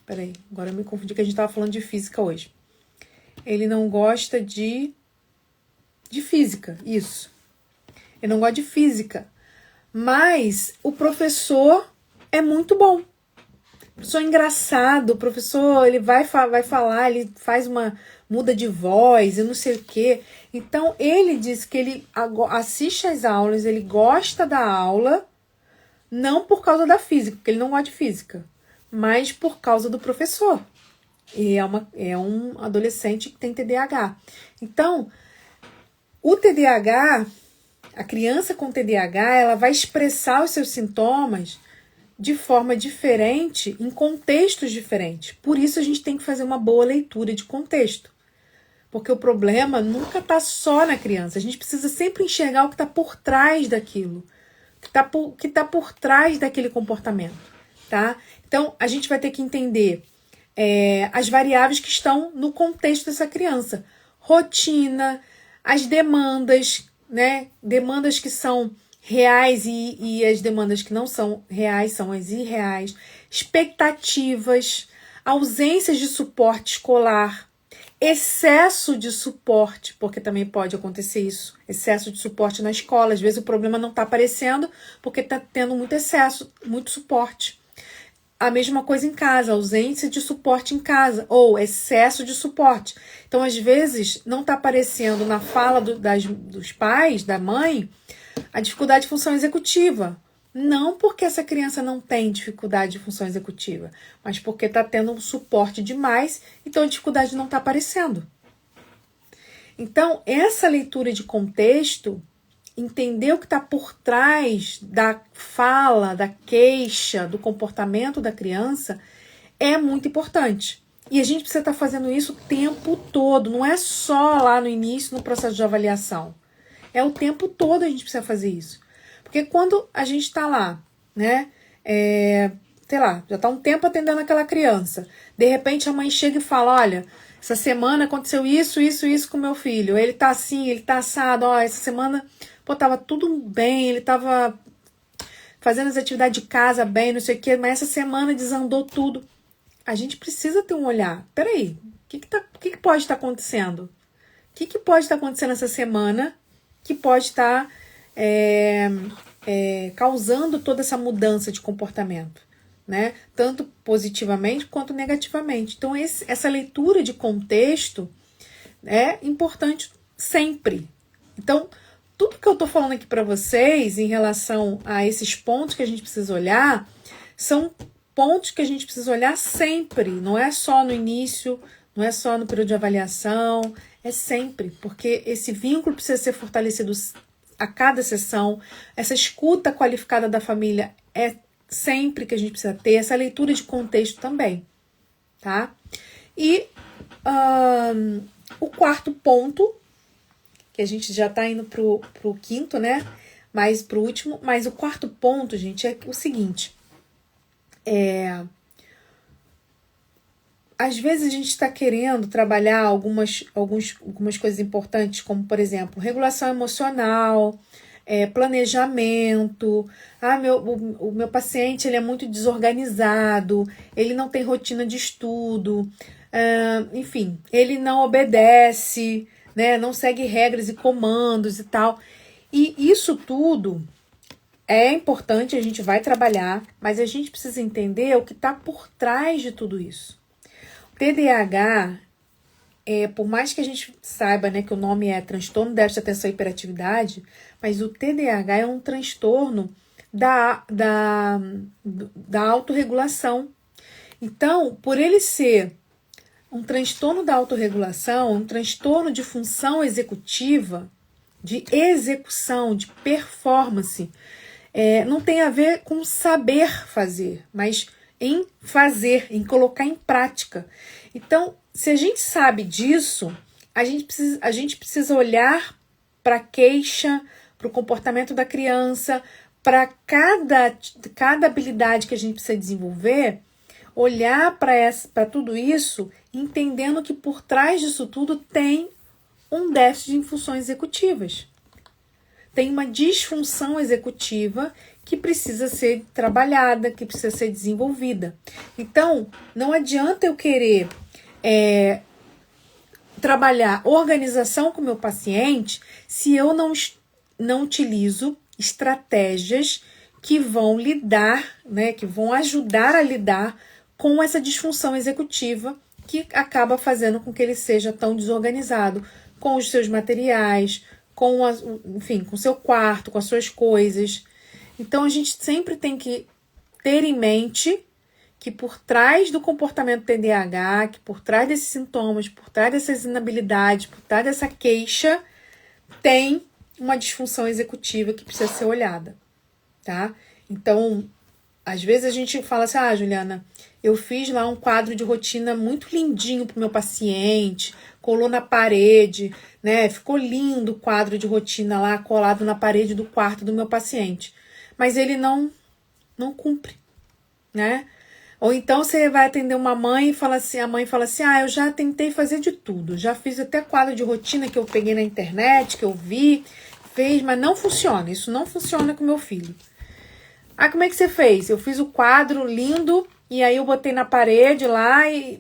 Peraí, agora eu me confundi que a gente estava falando de física hoje. Ele não gosta de física, isso. Ele não gosta de física. Mas o professor é muito bom. O professor é engraçado, o professor ele vai falar, ele muda de voz e não sei o quê. Então, ele diz que ele assiste às aulas, ele gosta da aula, não por causa da física, porque ele não gosta de física, mas por causa do professor. E é um adolescente que tem TDAH. Então, o TDAH, a criança com TDAH, ela vai expressar os seus sintomas de forma diferente, em contextos diferentes. Por isso a gente tem que fazer uma boa leitura de contexto. Porque o problema nunca está só na criança. A gente precisa sempre enxergar o que está por trás daquilo. O que está por trás daquele comportamento. Tá? Então, a gente vai ter que entender as variáveis que estão no contexto dessa criança. Rotina, as demandas, né? Demandas que são reais e as demandas que não são reais são as irreais, expectativas, ausências de suporte escolar, excesso de suporte, porque também pode acontecer isso, excesso de suporte na escola, às vezes o problema não está aparecendo porque está tendo muito excesso, muito suporte. A mesma coisa em casa, ausência de suporte em casa, ou excesso de suporte. Então, às vezes, não está aparecendo na fala dos pais, da mãe, a dificuldade de função executiva. Não porque essa criança não tem dificuldade de função executiva, mas porque está tendo um suporte demais, então a dificuldade não está aparecendo. Então, essa leitura de contexto, entender o que está por trás da fala, da queixa, do comportamento da criança, é muito importante. E a gente precisa estar fazendo isso o tempo todo, não é só lá no início, no processo de avaliação. É o tempo todo a gente precisa fazer isso. Porque quando a gente está lá, né, sei lá, já está um tempo atendendo aquela criança, de repente a mãe chega e fala, olha, essa semana aconteceu isso com meu filho, ele tá assim, ele tá assado, ó, essa semana, pô, tava tudo bem, ele tava fazendo as atividades de casa bem, não sei o quê, mas essa semana desandou tudo. A gente precisa ter um olhar, peraí, o que pode estar acontecendo? O que pode estar acontecendo essa semana que pode estar causando toda essa mudança de comportamento, né? Tanto positivamente quanto negativamente. Então, essa leitura de contexto é importante sempre. Então, tudo que eu estou falando aqui para vocês em relação a esses pontos que a gente precisa olhar, são pontos que a gente precisa olhar sempre, não é só no início, não é só no período de avaliação, é sempre, porque esse vínculo precisa ser fortalecido a cada sessão, essa escuta qualificada da família é sempre que a gente precisa ter, essa leitura de contexto também, tá? E o quarto ponto, que a gente já tá indo pro quinto, né? Mas pro último, mas o quarto ponto, gente, é o seguinte, às vezes a gente está querendo trabalhar algumas coisas importantes, como, por exemplo, regulação emocional, planejamento. O meu paciente ele é muito desorganizado, ele não tem rotina de estudo, enfim, ele não obedece, né, não segue regras e comandos e tal. E isso tudo é importante, a gente vai trabalhar, mas a gente precisa entender o que está por trás de tudo isso. TDAH, por mais que a gente saiba, né, que o nome é transtorno de déficit de atenção e hiperatividade, mas o TDAH é um transtorno da autorregulação. Então, por ele ser um transtorno da autorregulação, um transtorno de função executiva, de execução, de performance, não tem a ver com saber fazer, mas em fazer, em colocar em prática. Então, se a gente sabe disso, a gente precisa olhar para a queixa, para o comportamento da criança, para cada habilidade que a gente precisa desenvolver, olhar para tudo isso, entendendo que por trás disso tudo tem um déficit de funções executivas. Tem uma disfunção executiva que precisa ser trabalhada, que precisa ser desenvolvida. Então, não adianta eu querer trabalhar organização com o meu paciente se eu não utilizo estratégias que vão lidar, né, que vão ajudar a lidar com essa disfunção executiva que acaba fazendo com que ele seja tão desorganizado com os seus materiais, com o seu quarto, com as suas coisas. Então, a gente sempre tem que ter em mente que por trás do comportamento TDAH, que por trás desses sintomas, por trás dessas inabilidades, por trás dessa queixa, tem uma disfunção executiva que precisa ser olhada, tá? Então, às vezes a gente fala assim, Juliana, eu fiz lá um quadro de rotina muito lindinho pro meu paciente, colou na parede, né? Ficou lindo o quadro de rotina lá, colado na parede do quarto do meu paciente. Mas ele não cumpre, né? Ou então você vai atender uma mãe e fala assim, a mãe fala assim, eu já tentei fazer de tudo, já fiz até quadro de rotina que eu peguei na internet, que eu vi, fez, mas não funciona. Isso não funciona com meu filho. Ah, como é que você fez? Eu fiz o quadro lindo e aí eu botei na parede lá e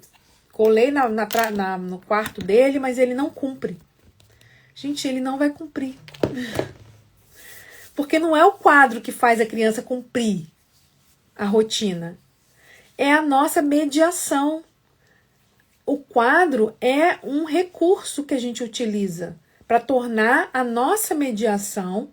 colei no quarto dele, mas ele não cumpre. Gente, ele não vai cumprir. Porque não é o quadro que faz a criança cumprir a rotina. É a nossa mediação. O quadro é um recurso que a gente utiliza para tornar a nossa mediação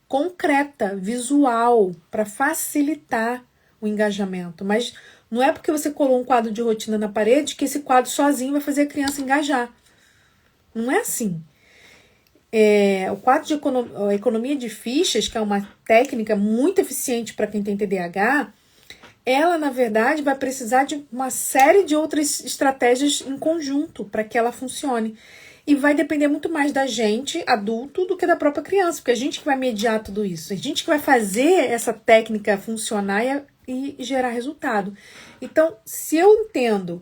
concreta, visual, para facilitar o engajamento. Mas não é porque você colou um quadro de rotina na parede que esse quadro sozinho vai fazer a criança engajar. Não é assim. O quadro de economia de fichas, que é uma técnica muito eficiente para quem tem TDAH, ela, na verdade, vai precisar de uma série de outras estratégias em conjunto para que ela funcione. E vai depender muito mais da gente, adulto, do que da própria criança, porque a gente que vai mediar tudo isso, a gente que vai fazer essa técnica funcionar e gerar resultado. Então, se eu entendo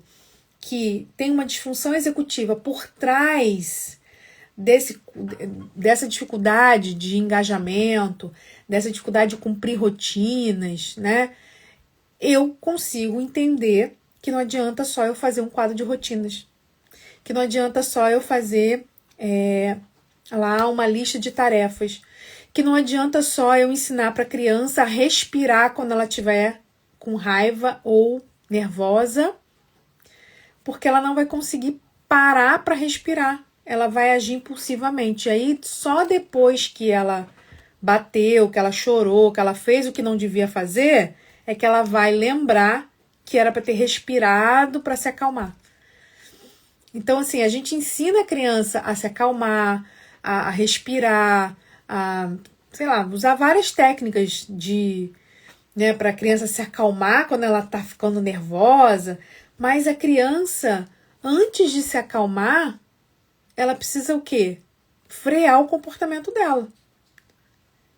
que tem uma disfunção executiva por trás dessa dificuldade de engajamento, dessa dificuldade de cumprir rotinas, né? Eu consigo entender que não adianta só eu fazer um quadro de rotinas, que não adianta só eu fazer lá uma lista de tarefas, que não adianta só eu ensinar para a criança a respirar quando ela estiver com raiva ou nervosa, porque ela não vai conseguir parar para respirar, ela vai agir impulsivamente. Aí só depois que ela bateu, que ela chorou, que ela fez o que não devia fazer, é que ela vai lembrar que era para ter respirado para se acalmar. Então, assim, a gente ensina a criança a se acalmar, a respirar, sei lá, usar várias técnicas para a criança se acalmar quando ela está ficando nervosa, mas a criança, antes de se acalmar, ela precisa o quê? Frear o comportamento dela.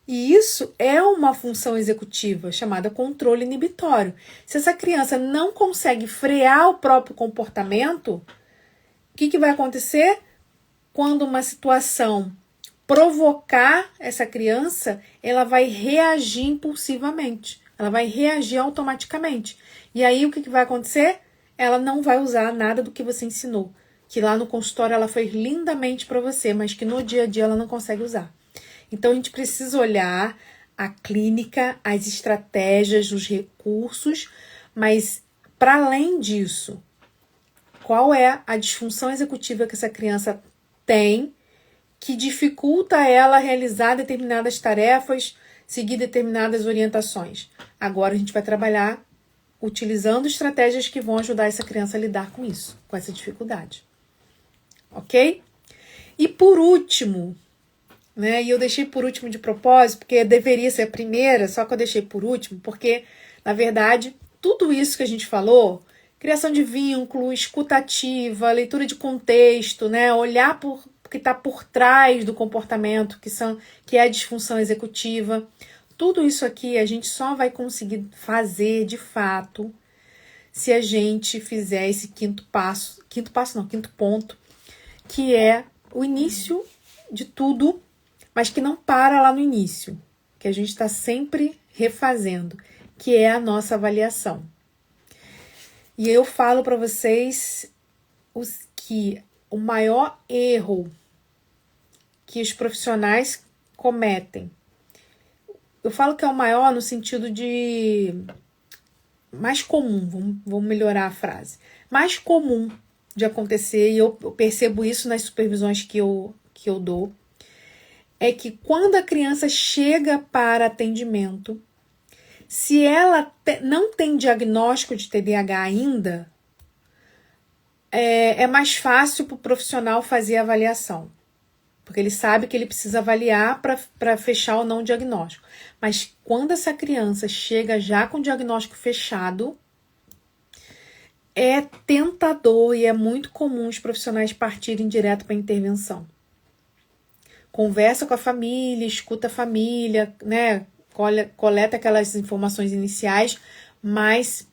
E isso é uma função executiva chamada controle inibitório. Se essa criança não consegue frear o próprio comportamento, o que vai acontecer? Quando uma situação provocar essa criança, ela vai reagir impulsivamente. Ela vai reagir automaticamente. E aí o que vai acontecer? Ela não vai usar nada do que você ensinou. Que lá no consultório ela fez lindamente para você, mas que no dia a dia ela não consegue usar. Então a gente precisa olhar a clínica, as estratégias, os recursos, mas para além disso, qual é a disfunção executiva que essa criança tem que dificulta ela realizar determinadas tarefas, seguir determinadas orientações? Agora a gente vai trabalhar utilizando estratégias que vão ajudar essa criança a lidar com isso, com essa dificuldade. Ok? E por último, e eu deixei por último de propósito, porque deveria ser a primeira, só que eu deixei por último, porque, na verdade, tudo isso que a gente falou, criação de vínculo, escutativa, leitura de contexto, olhar por o que está por trás do comportamento, que é a disfunção executiva, tudo isso aqui a gente só vai conseguir fazer de fato se a gente fizer esse quinto ponto, que é o início de tudo, mas que não para lá no início, que a gente está sempre refazendo, que é a nossa avaliação. E eu falo para vocês que o maior erro que os profissionais cometem, eu falo que é o maior no sentido de mais comum, vamos melhorar a frase, mais comum de acontecer, e eu percebo isso nas supervisões que eu dou, é que quando a criança chega para atendimento, se ela não tem diagnóstico de TDAH ainda, é mais fácil para o profissional fazer a avaliação, porque ele sabe que ele precisa avaliar para fechar ou não o diagnóstico. Mas quando essa criança chega já com o diagnóstico fechado, é tentador e é muito comum os profissionais partirem direto para a intervenção. Conversa com a família, escuta a família, coleta aquelas informações iniciais, mas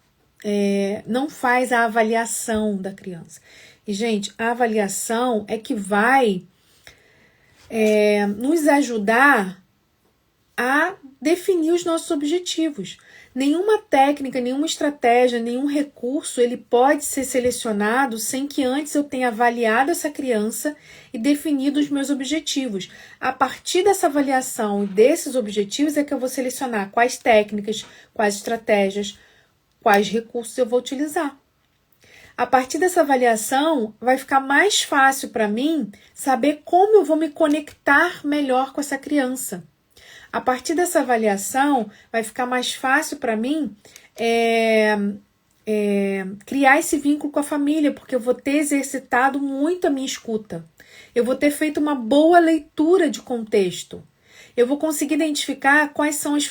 não faz a avaliação da criança. E, gente, a avaliação é que vai nos ajudar a definir os nossos objetivos. Nenhuma técnica, nenhuma estratégia, nenhum recurso, ele pode ser selecionado sem que antes eu tenha avaliado essa criança e definido os meus objetivos. A partir dessa avaliação e desses objetivos é que eu vou selecionar quais técnicas, quais estratégias, quais recursos eu vou utilizar. A partir dessa avaliação, vai ficar mais fácil para mim saber como eu vou me conectar melhor com essa criança. A partir dessa avaliação, vai ficar mais fácil para mim criar esse vínculo com a família, porque eu vou ter exercitado muito a minha escuta. Eu vou ter feito uma boa leitura de contexto. Eu vou conseguir identificar quais são as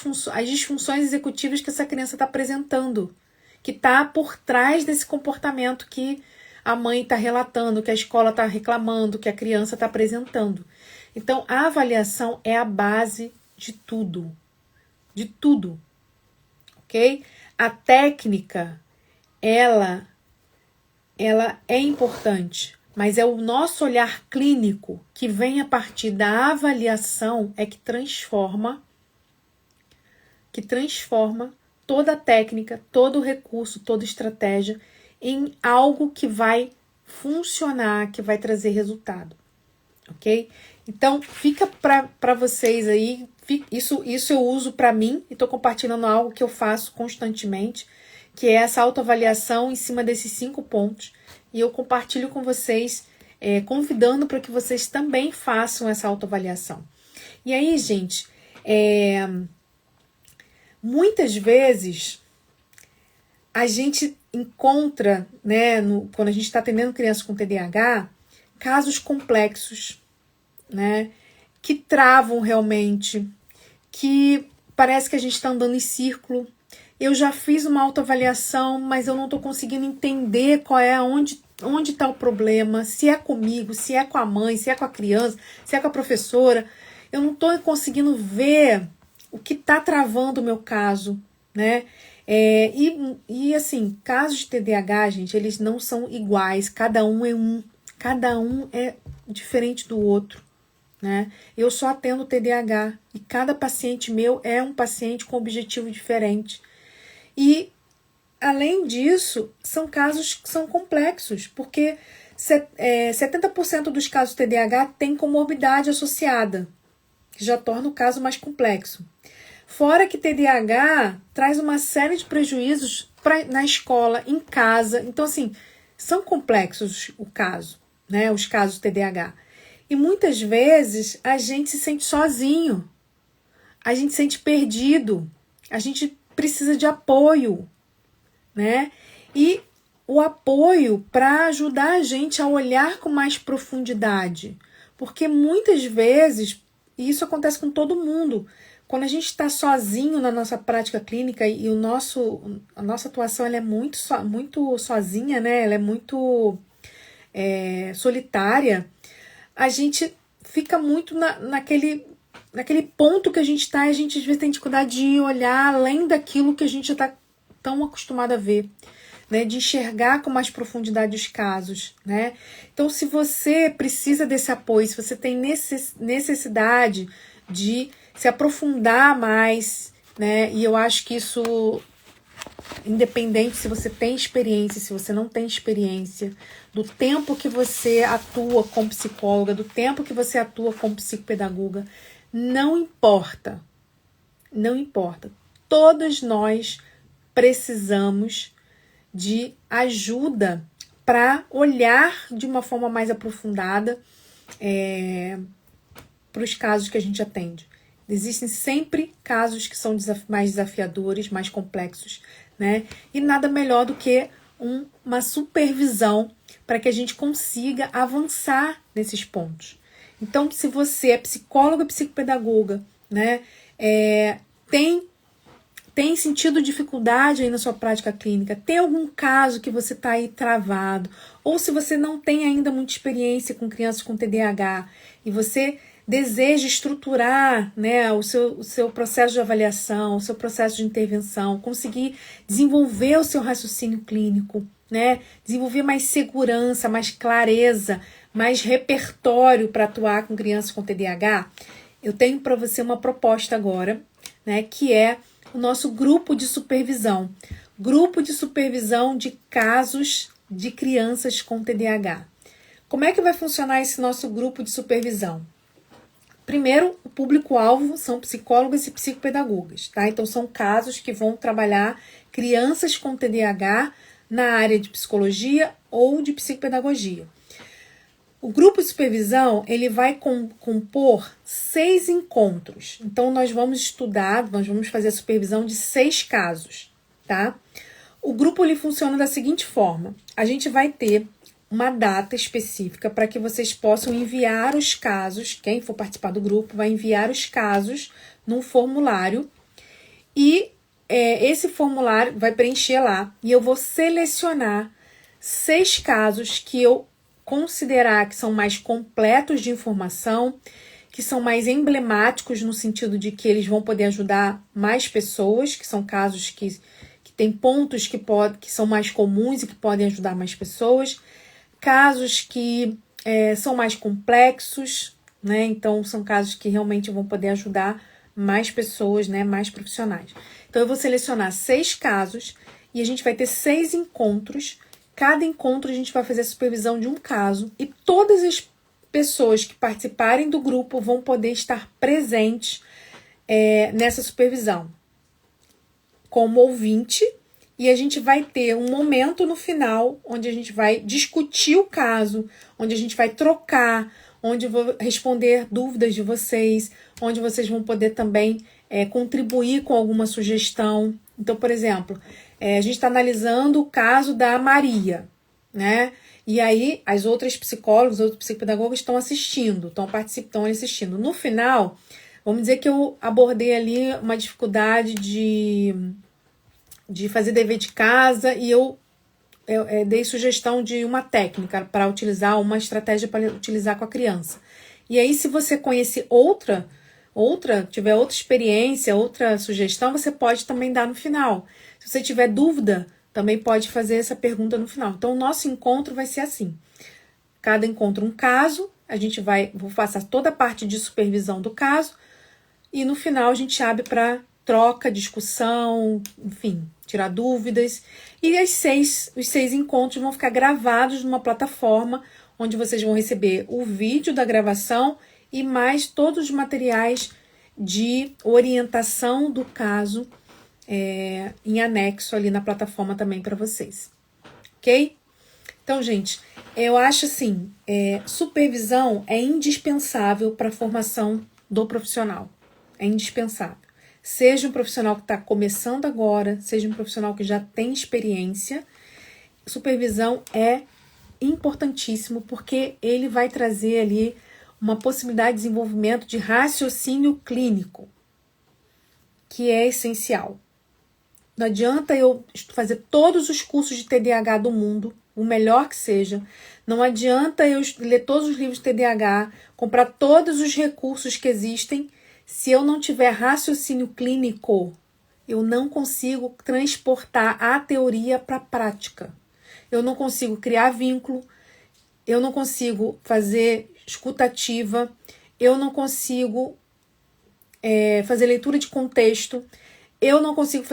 disfunções executivas que essa criança está apresentando, que está por trás desse comportamento que a mãe está relatando, que a escola está reclamando, que a criança está apresentando. Então, a avaliação é a base de tudo, ok? A técnica, ela é importante, mas é o nosso olhar clínico que vem a partir da avaliação que transforma toda a técnica, todo o recurso, toda a estratégia em algo que vai funcionar, que vai trazer resultado, ok? Então, fica para vocês aí, isso eu uso para mim e estou compartilhando algo que eu faço constantemente, que é essa autoavaliação em cima desses 5 pontos. E eu compartilho com vocês, convidando para que vocês também façam essa autoavaliação. E aí, gente, muitas vezes a gente encontra, né, quando a gente está atendendo crianças com TDAH, casos complexos, né, que travam realmente, que parece que a gente está andando em círculo. Eu já fiz uma autoavaliação, mas eu não estou conseguindo entender onde está o problema, se é comigo, se é com a mãe, se é com a criança, se é com a professora. Eu não estou conseguindo ver o que está travando o meu caso, né? E assim, casos de TDAH, gente, eles não são iguais, cada um é diferente do outro, né? Eu só atendo TDAH e cada paciente meu é um paciente com objetivo diferente. E, além disso, são casos que são complexos, porque 70% dos casos de TDAH tem comorbidade associada, que já torna o caso mais complexo. Fora que TDAH traz uma série de prejuízos na escola, em casa. Então, assim, são complexos o caso, né? Os casos de TDAH. E muitas vezes a gente se sente sozinho, a gente se sente perdido, a gente precisa de apoio, né? E o apoio para ajudar a gente a olhar com mais profundidade. Porque muitas vezes, e isso acontece com todo mundo, quando a gente está sozinho na nossa prática clínica e a nossa atuação ela é muito sozinha, né? Ela é muito solitária, a gente fica muito naquele ponto que a gente está, e a gente às vezes tem dificuldade de olhar além daquilo que a gente já está tão acostumado a ver, né? De enxergar com mais profundidade os casos, né? Então, se você precisa desse apoio, se você tem necessidade de se aprofundar mais, né? E eu acho que isso, independente se você tem experiência, se você não tem experiência, do tempo que você atua como psicóloga, do tempo que você atua como psicopedagoga, não importa. Não importa. Todos nós precisamos de ajuda para olhar de uma forma mais aprofundada para os casos que a gente atende. Existem sempre casos que são mais desafiadores, mais complexos, né? E nada melhor do que uma supervisão para que a gente consiga avançar nesses pontos. Então, se você é psicóloga, psicopedagoga, né, tem sentido dificuldade aí na sua prática clínica, tem algum caso que você está aí travado, ou se você não tem ainda muita experiência com crianças com TDAH e você deseja estruturar, né, o seu processo de avaliação, o seu processo de intervenção, conseguir desenvolver o seu raciocínio clínico, né, desenvolver mais segurança, mais clareza, mais repertório para atuar com crianças com TDAH, eu tenho para você uma proposta agora, né, que é o nosso grupo de supervisão. Grupo de supervisão de casos de crianças com TDAH. Como é que vai funcionar esse nosso grupo de supervisão? Primeiro, o público-alvo são psicólogos e psicopedagogas, tá? Então, são casos que vão trabalhar crianças com TDAH na área de psicologia ou de psicopedagogia. O grupo de supervisão, ele vai compor 6 encontros. Então, nós vamos fazer a supervisão de 6 casos, tá? O grupo, ele funciona da seguinte forma. A gente vai ter uma data específica para que vocês possam enviar os casos. Quem for participar do grupo vai enviar os casos num formulário e esse formulário vai preencher lá e eu vou selecionar 6 casos que eu considerar que são mais completos de informação, que são mais emblemáticos no sentido de que eles vão poder ajudar mais pessoas, que são casos que tem pontos que são mais comuns e que podem ajudar mais pessoas. Casos que são mais complexos, né? Então, são casos que realmente vão poder ajudar mais pessoas, né? Mais profissionais. Então, eu vou selecionar 6 casos e a gente vai ter 6 encontros. Cada encontro a gente vai fazer a supervisão de um caso e todas as pessoas que participarem do grupo vão poder estar presentes nessa supervisão como ouvinte. E a gente vai ter um momento no final onde a gente vai discutir o caso, onde a gente vai trocar, onde eu vou responder dúvidas de vocês, onde vocês vão poder também contribuir com alguma sugestão. Então, por exemplo, a gente está analisando o caso da Maria, né? E aí as outras psicólogas, outros psicopedagogas estão assistindo, estão assistindo. No final, vamos dizer que eu abordei ali uma dificuldade de fazer dever de casa e eu dei sugestão de uma técnica para utilizar, uma estratégia para utilizar com a criança. E aí, se você conhecer tiver outra experiência, outra sugestão, você pode também dar no final. Se você tiver dúvida, também pode fazer essa pergunta no final. Então, o nosso encontro vai ser assim. Cada encontro um caso, vou passar toda a parte de supervisão do caso e no final a gente abre para troca, discussão, enfim, tirar dúvidas. E os 6 encontros vão ficar gravados numa plataforma onde vocês vão receber o vídeo da gravação e mais todos os materiais de orientação do caso em anexo ali na plataforma também para vocês. Ok? Então, gente, eu acho assim, supervisão é indispensável para a formação do profissional. É indispensável. Seja um profissional que está começando agora, seja um profissional que já tem experiência, supervisão é importantíssimo porque ele vai trazer ali uma possibilidade de desenvolvimento de raciocínio clínico, que é essencial. Não adianta eu fazer todos os cursos de TDAH do mundo, o melhor que seja. Não adianta eu ler todos os livros de TDAH, comprar todos os recursos que existem. Se eu não tiver raciocínio clínico, eu não consigo transportar a teoria para a prática. Eu não consigo criar vínculo, eu não consigo fazer escutativa, eu não consigo fazer leitura de contexto, eu não consigo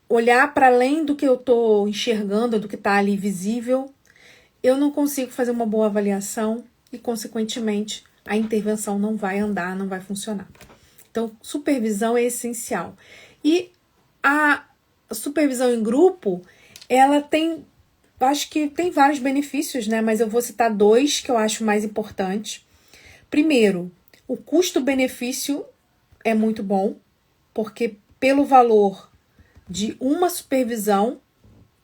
olhar para além do que eu estou enxergando, do que está ali visível, eu não consigo fazer uma boa avaliação e, consequentemente, a intervenção não vai andar, não vai funcionar. Então, supervisão é essencial. E a supervisão em grupo, ela acho que tem vários benefícios, né? Mas eu vou citar 2 que eu acho mais importantes. Primeiro, o custo-benefício é muito bom, porque pelo valor de uma supervisão,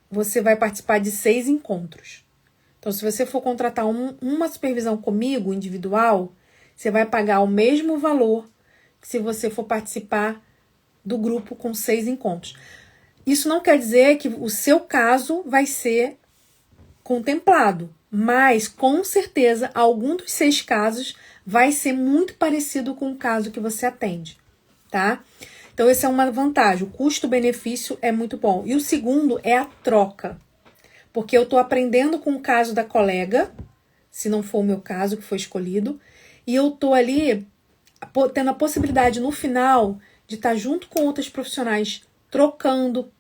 você vai participar de 6 encontros. Então, se você for contratar uma supervisão comigo, individual, você vai pagar o mesmo valor que se você for participar do grupo com 6 encontros. Isso não quer dizer que o seu caso vai ser contemplado, mas com certeza algum dos 6 casos vai ser muito parecido com o caso que você atende, tá? Então, essa é uma vantagem. O custo-benefício é muito bom. E o segundo é a troca. Porque eu estou aprendendo com o caso da colega, se não for o meu caso que foi escolhido. E eu tô ali tendo a possibilidade no final de estar junto com outros profissionais, trocando,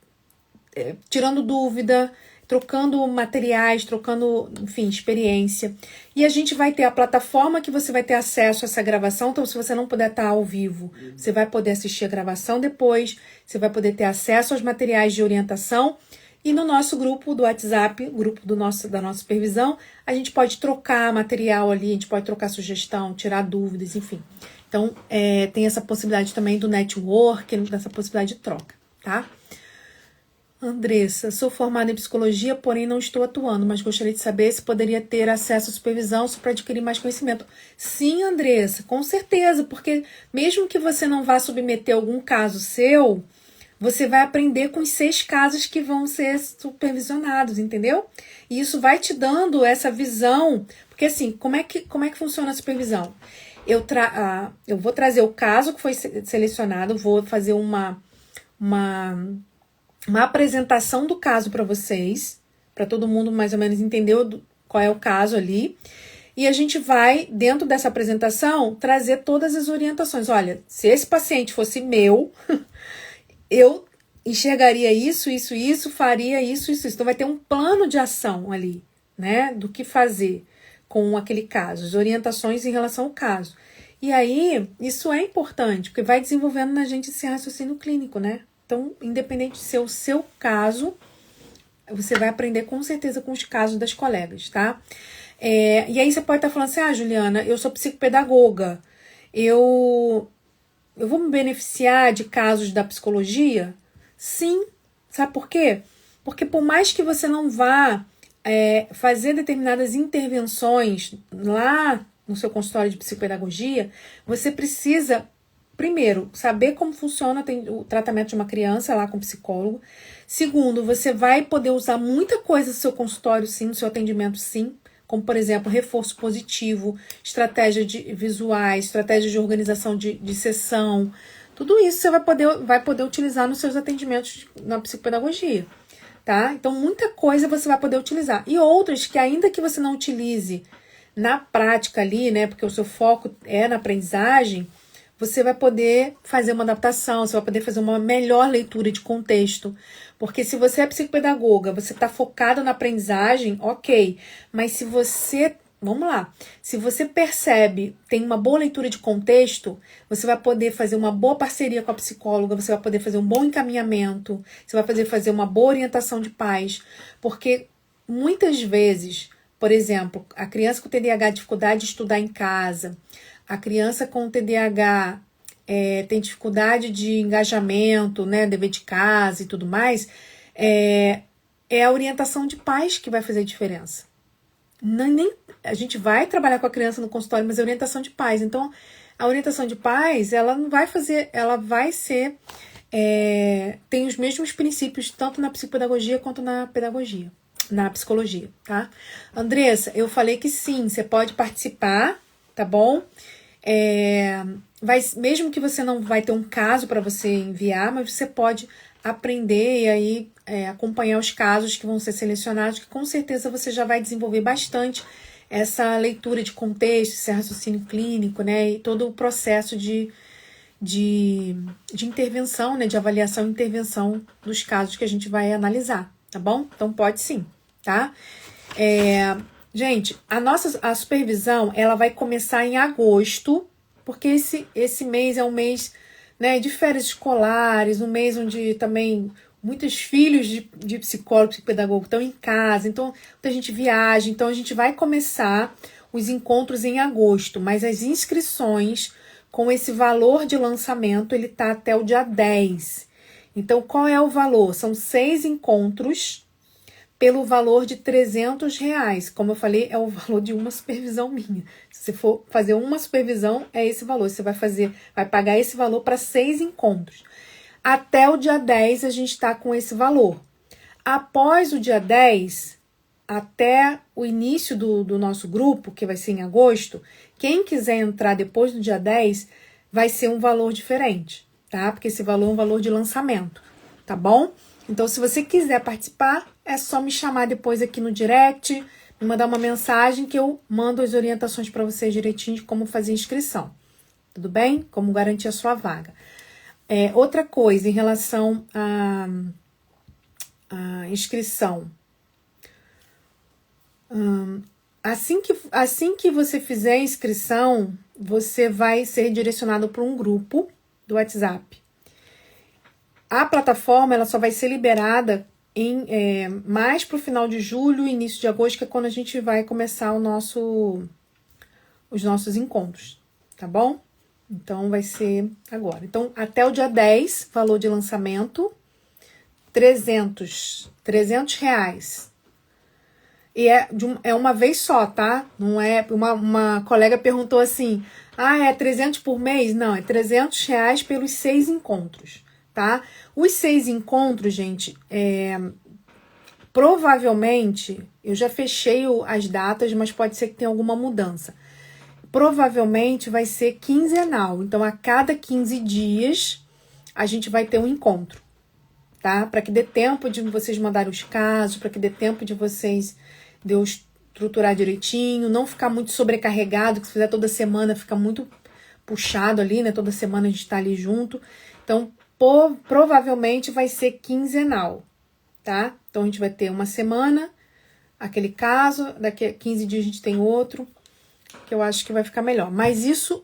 tirando dúvida, trocando materiais, trocando, enfim, experiência. E a gente vai ter a plataforma que você vai ter acesso a essa gravação. Então, se você não puder estar ao vivo, você vai poder assistir a gravação depois, você vai poder ter acesso aos materiais de orientação. E no nosso grupo do WhatsApp, grupo da nossa supervisão, a gente pode trocar material ali, a gente pode trocar sugestão, tirar dúvidas, enfim. Então, tem essa possibilidade também do network, dessa possibilidade de troca, tá? Andressa, sou formada em psicologia, porém não estou atuando, mas gostaria de saber se poderia ter acesso à supervisão para adquirir mais conhecimento. Sim, Andressa, com certeza, porque mesmo que você não vá submeter algum caso seu, você vai aprender com os 6 casos que vão ser supervisionados, entendeu? E isso vai te dando essa visão, porque assim, como é que funciona a supervisão? Eu vou trazer o caso que foi selecionado, vou fazer uma apresentação do caso para vocês, para todo mundo mais ou menos entender qual é o caso ali. E a gente vai, dentro dessa apresentação, trazer todas as orientações. Olha, se esse paciente fosse meu, eu enxergaria isso, faria isso. Então vai ter um plano de ação ali, né? Do que fazer com aquele caso, as orientações em relação ao caso. E aí, isso é importante, porque vai desenvolvendo na gente esse raciocínio clínico, né? Então, independente de ser o seu caso, você vai aprender com certeza com os casos das colegas, tá? E aí você pode estar falando assim, Juliana, eu sou psicopedagoga, eu vou me beneficiar de casos da psicologia? Sim. Sabe por quê? Porque por mais que você não vá fazer determinadas intervenções lá no seu consultório de psicopedagogia, você precisa, primeiro, saber como funciona o tratamento de uma criança lá com psicólogo. Segundo, você vai poder usar muita coisa no seu consultório, sim, no seu atendimento, sim. Como, por exemplo, reforço positivo, estratégia visuais, estratégia de organização de sessão. Tudo isso você vai poder utilizar nos seus atendimentos na psicopedagogia, tá? Então, muita coisa você vai poder utilizar. E outras que, ainda que você não utilize na prática ali, né, porque o seu foco é na aprendizagem, você vai poder fazer uma adaptação, você vai poder fazer uma melhor leitura de contexto. Porque se você é psicopedagoga, você está focado na aprendizagem, ok. Mas se você, vamos lá, se você percebe, tem uma boa leitura de contexto, você vai poder fazer uma boa parceria com a psicóloga, você vai poder fazer um bom encaminhamento, você vai poder fazer uma boa orientação de pais. Porque muitas vezes, por exemplo, a criança com TDAH dificuldade de estudar em casa, a criança com TDAH tem dificuldade de engajamento, né, dever de casa e tudo mais, é a orientação de pais que vai fazer diferença. A gente vai trabalhar com a criança no consultório, mas é orientação de pais. Então, a orientação de pais, ela não vai fazer, ela vai ser, tem os mesmos princípios, tanto na psicopedagogia quanto na pedagogia, na psicologia, tá? Andressa, eu falei que sim, você pode participar, tá bom? Mesmo que você não vai ter um caso para você enviar, mas você pode aprender e aí acompanhar os casos que vão ser selecionados, que com certeza você já vai desenvolver bastante essa leitura de contexto, esse raciocínio clínico, né, e todo o processo de intervenção, né, de avaliação e intervenção dos casos que a gente vai analisar, tá bom? Então pode sim, tá? Gente, a supervisão, ela vai começar em agosto, porque esse mês é um mês, né, de férias escolares, um mês onde também muitos filhos de psicólogo, psicopedagogo estão em casa, então muita gente viaja, então a gente vai começar os encontros em agosto, mas as inscrições com esse valor de lançamento, ele tá até o dia 10. Então, qual é o valor? São 6 encontros pelo valor de R$300. Como eu falei, é o valor de uma supervisão minha. Se você for fazer uma supervisão, é esse valor. Você vai pagar esse valor para 6 encontros. Até o dia 10 a gente está com esse valor. Após o dia 10, até o início do nosso grupo, que vai ser em agosto, quem quiser entrar depois do dia 10, vai ser um valor diferente, tá? Porque esse valor é um valor de lançamento, tá bom? Então, se você quiser participar, é só me chamar depois aqui no direct, me mandar uma mensagem que eu mando as orientações para vocês direitinho de como fazer a inscrição. Tudo bem? Como garantir a sua vaga. Outra coisa em relação à inscrição. Assim que você fizer a inscrição, você vai ser direcionado para um grupo do WhatsApp. A plataforma ela só vai ser liberada mais para o final de julho, início de agosto, que é quando a gente vai começar os nossos encontros, tá bom? Então, vai ser agora. Então, até o dia 10, valor de lançamento, R$300. R$300. E é uma vez só, tá? Não é... Uma colega perguntou assim, é 300 por mês? Não, é R$300 pelos 6 encontros, tá? Os 6 encontros, gente, provavelmente, eu já fechei as datas, mas pode ser que tenha alguma mudança. Provavelmente vai ser quinzenal. Então, a cada 15 dias, a gente vai ter um encontro, tá? Para que dê tempo de vocês mandarem os casos, para que dê tempo de eu estruturar direitinho, não ficar muito sobrecarregado, que se fizer toda semana fica muito puxado ali, né? Toda semana a gente tá ali junto. Então, provavelmente vai ser quinzenal, tá? Então, a gente vai ter uma semana, aquele caso, daqui a 15 dias a gente tem outro, que eu acho que vai ficar melhor. Mas isso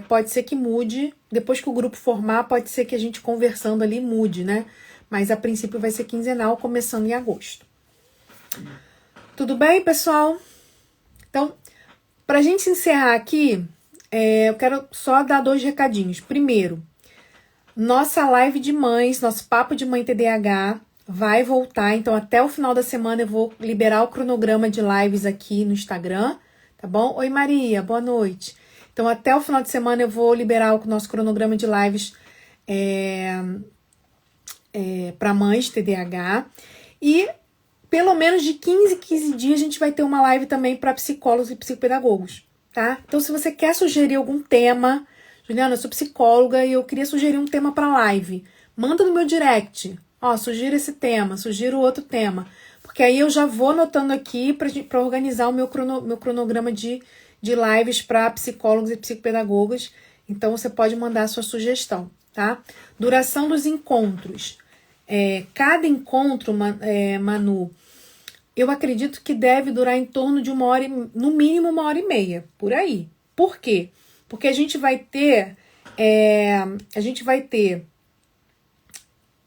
pode ser que mude, depois que o grupo formar, pode ser que a gente conversando ali mude, né? Mas a princípio vai ser quinzenal, começando em agosto. Tudo bem, pessoal? Então, pra gente encerrar aqui, eu quero só dar 2 recadinhos. Primeiro, nossa live de mães, nosso papo de mãe TDAH vai voltar. Então, até o final da semana eu vou liberar o cronograma de lives aqui no Instagram, tá bom? Oi, Maria, boa noite. Então, até o final de semana eu vou liberar o nosso cronograma de lives para mães TDAH. E pelo menos de 15 dias a gente vai ter uma live também para psicólogos e psicopedagogos, tá? Então, se você quer sugerir algum tema, Juliana, eu sou psicóloga e eu queria sugerir um tema para live, manda no meu direct. Sugira esse tema, sugira o outro tema. Porque aí eu já vou anotando aqui para organizar o meu cronograma de lives para psicólogos e psicopedagogos. Então, você pode mandar a sua sugestão, tá? Duração dos encontros. Cada encontro, Manu, eu acredito que deve durar em torno de 1 hora, no mínimo 1h30, por aí. Por quê? Porque a gente vai ter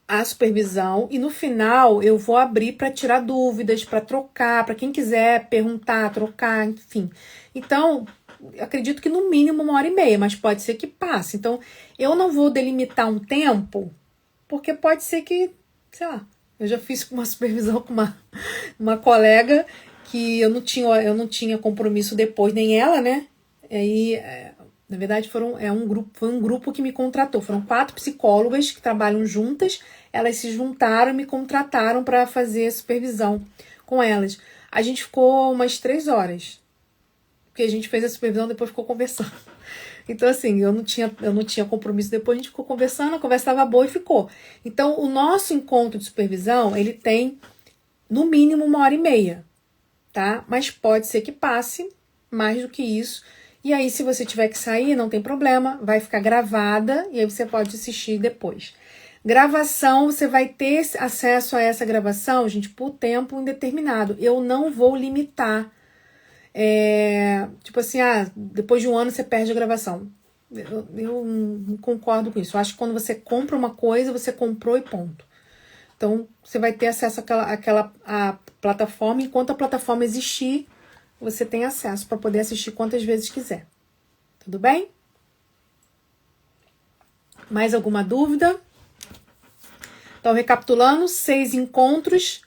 a supervisão e no final eu vou abrir para tirar dúvidas, para trocar, para quem quiser perguntar, trocar, enfim. Então, eu acredito que no mínimo 1h30, mas pode ser que passe. Então, eu não vou delimitar um tempo, porque pode ser que, sei lá, eu já fiz uma supervisão com uma colega que eu não tinha compromisso depois, nem ela, né? Aí, na verdade, foi um grupo que me contratou. Foram 4 psicólogas que trabalham juntas. Elas se juntaram e me contrataram para fazer a supervisão com elas. A gente ficou umas 3 horas. Porque a gente fez a supervisão e depois ficou conversando. Então, assim, eu não tinha compromisso depois, a gente ficou conversando, a conversa estava boa e ficou. Então, o nosso encontro de supervisão, ele tem, no mínimo, 1h30, tá? Mas pode ser que passe mais do que isso. E aí, se você tiver que sair, não tem problema, vai ficar gravada e aí você pode assistir depois. Gravação, você vai ter acesso a essa gravação, gente, por tempo indeterminado. Eu não vou limitar. Tipo assim, depois de 1 ano você perde a gravação. Eu não concordo com isso. Eu acho que quando você compra uma coisa, você comprou e ponto. Então, você vai ter acesso à plataforma. Enquanto a plataforma existir, você tem acesso para poder assistir quantas vezes quiser. Tudo bem? Mais alguma dúvida? Então, recapitulando, 6 encontros.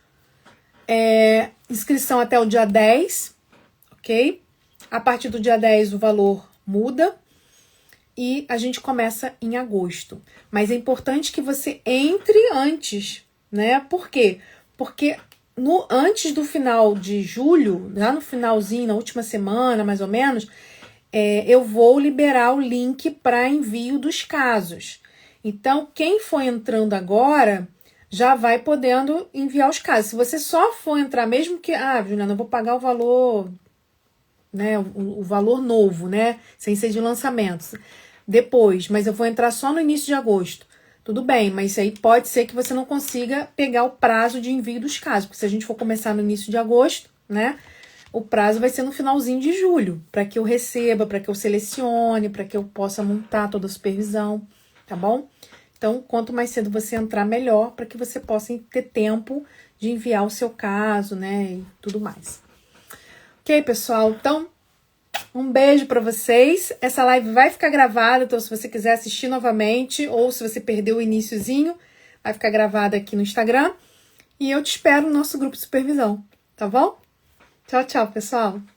Inscrição até o dia 10. Ok? A partir do dia 10 o valor muda e a gente começa em agosto. Mas é importante que você entre antes, né? Por quê? Porque antes do final de julho, lá no finalzinho, na última semana, mais ou menos, eu vou liberar o link para envio dos casos. Então, quem for entrando agora já vai podendo enviar os casos. Se você só for entrar, mesmo que, Juliana, eu vou pagar o valor, né, o valor novo, né, sem ser de lançamentos, depois, mas eu vou entrar só no início de agosto. Tudo bem, mas isso aí pode ser que você não consiga pegar o prazo de envio dos casos, porque se a gente for começar no início de agosto, né, o prazo vai ser no finalzinho de julho, para que eu receba, para que eu selecione, para que eu possa montar toda a supervisão, tá bom? Então, quanto mais cedo você entrar, melhor, para que você possa ter tempo de enviar o seu caso, né, e tudo mais. Ok, pessoal? Então, um beijo para vocês. Essa live vai ficar gravada, então se você quiser assistir novamente, ou se você perdeu o iniciozinho, vai ficar gravada aqui no Instagram. E eu te espero no nosso grupo de supervisão, tá bom? Tchau, tchau, pessoal!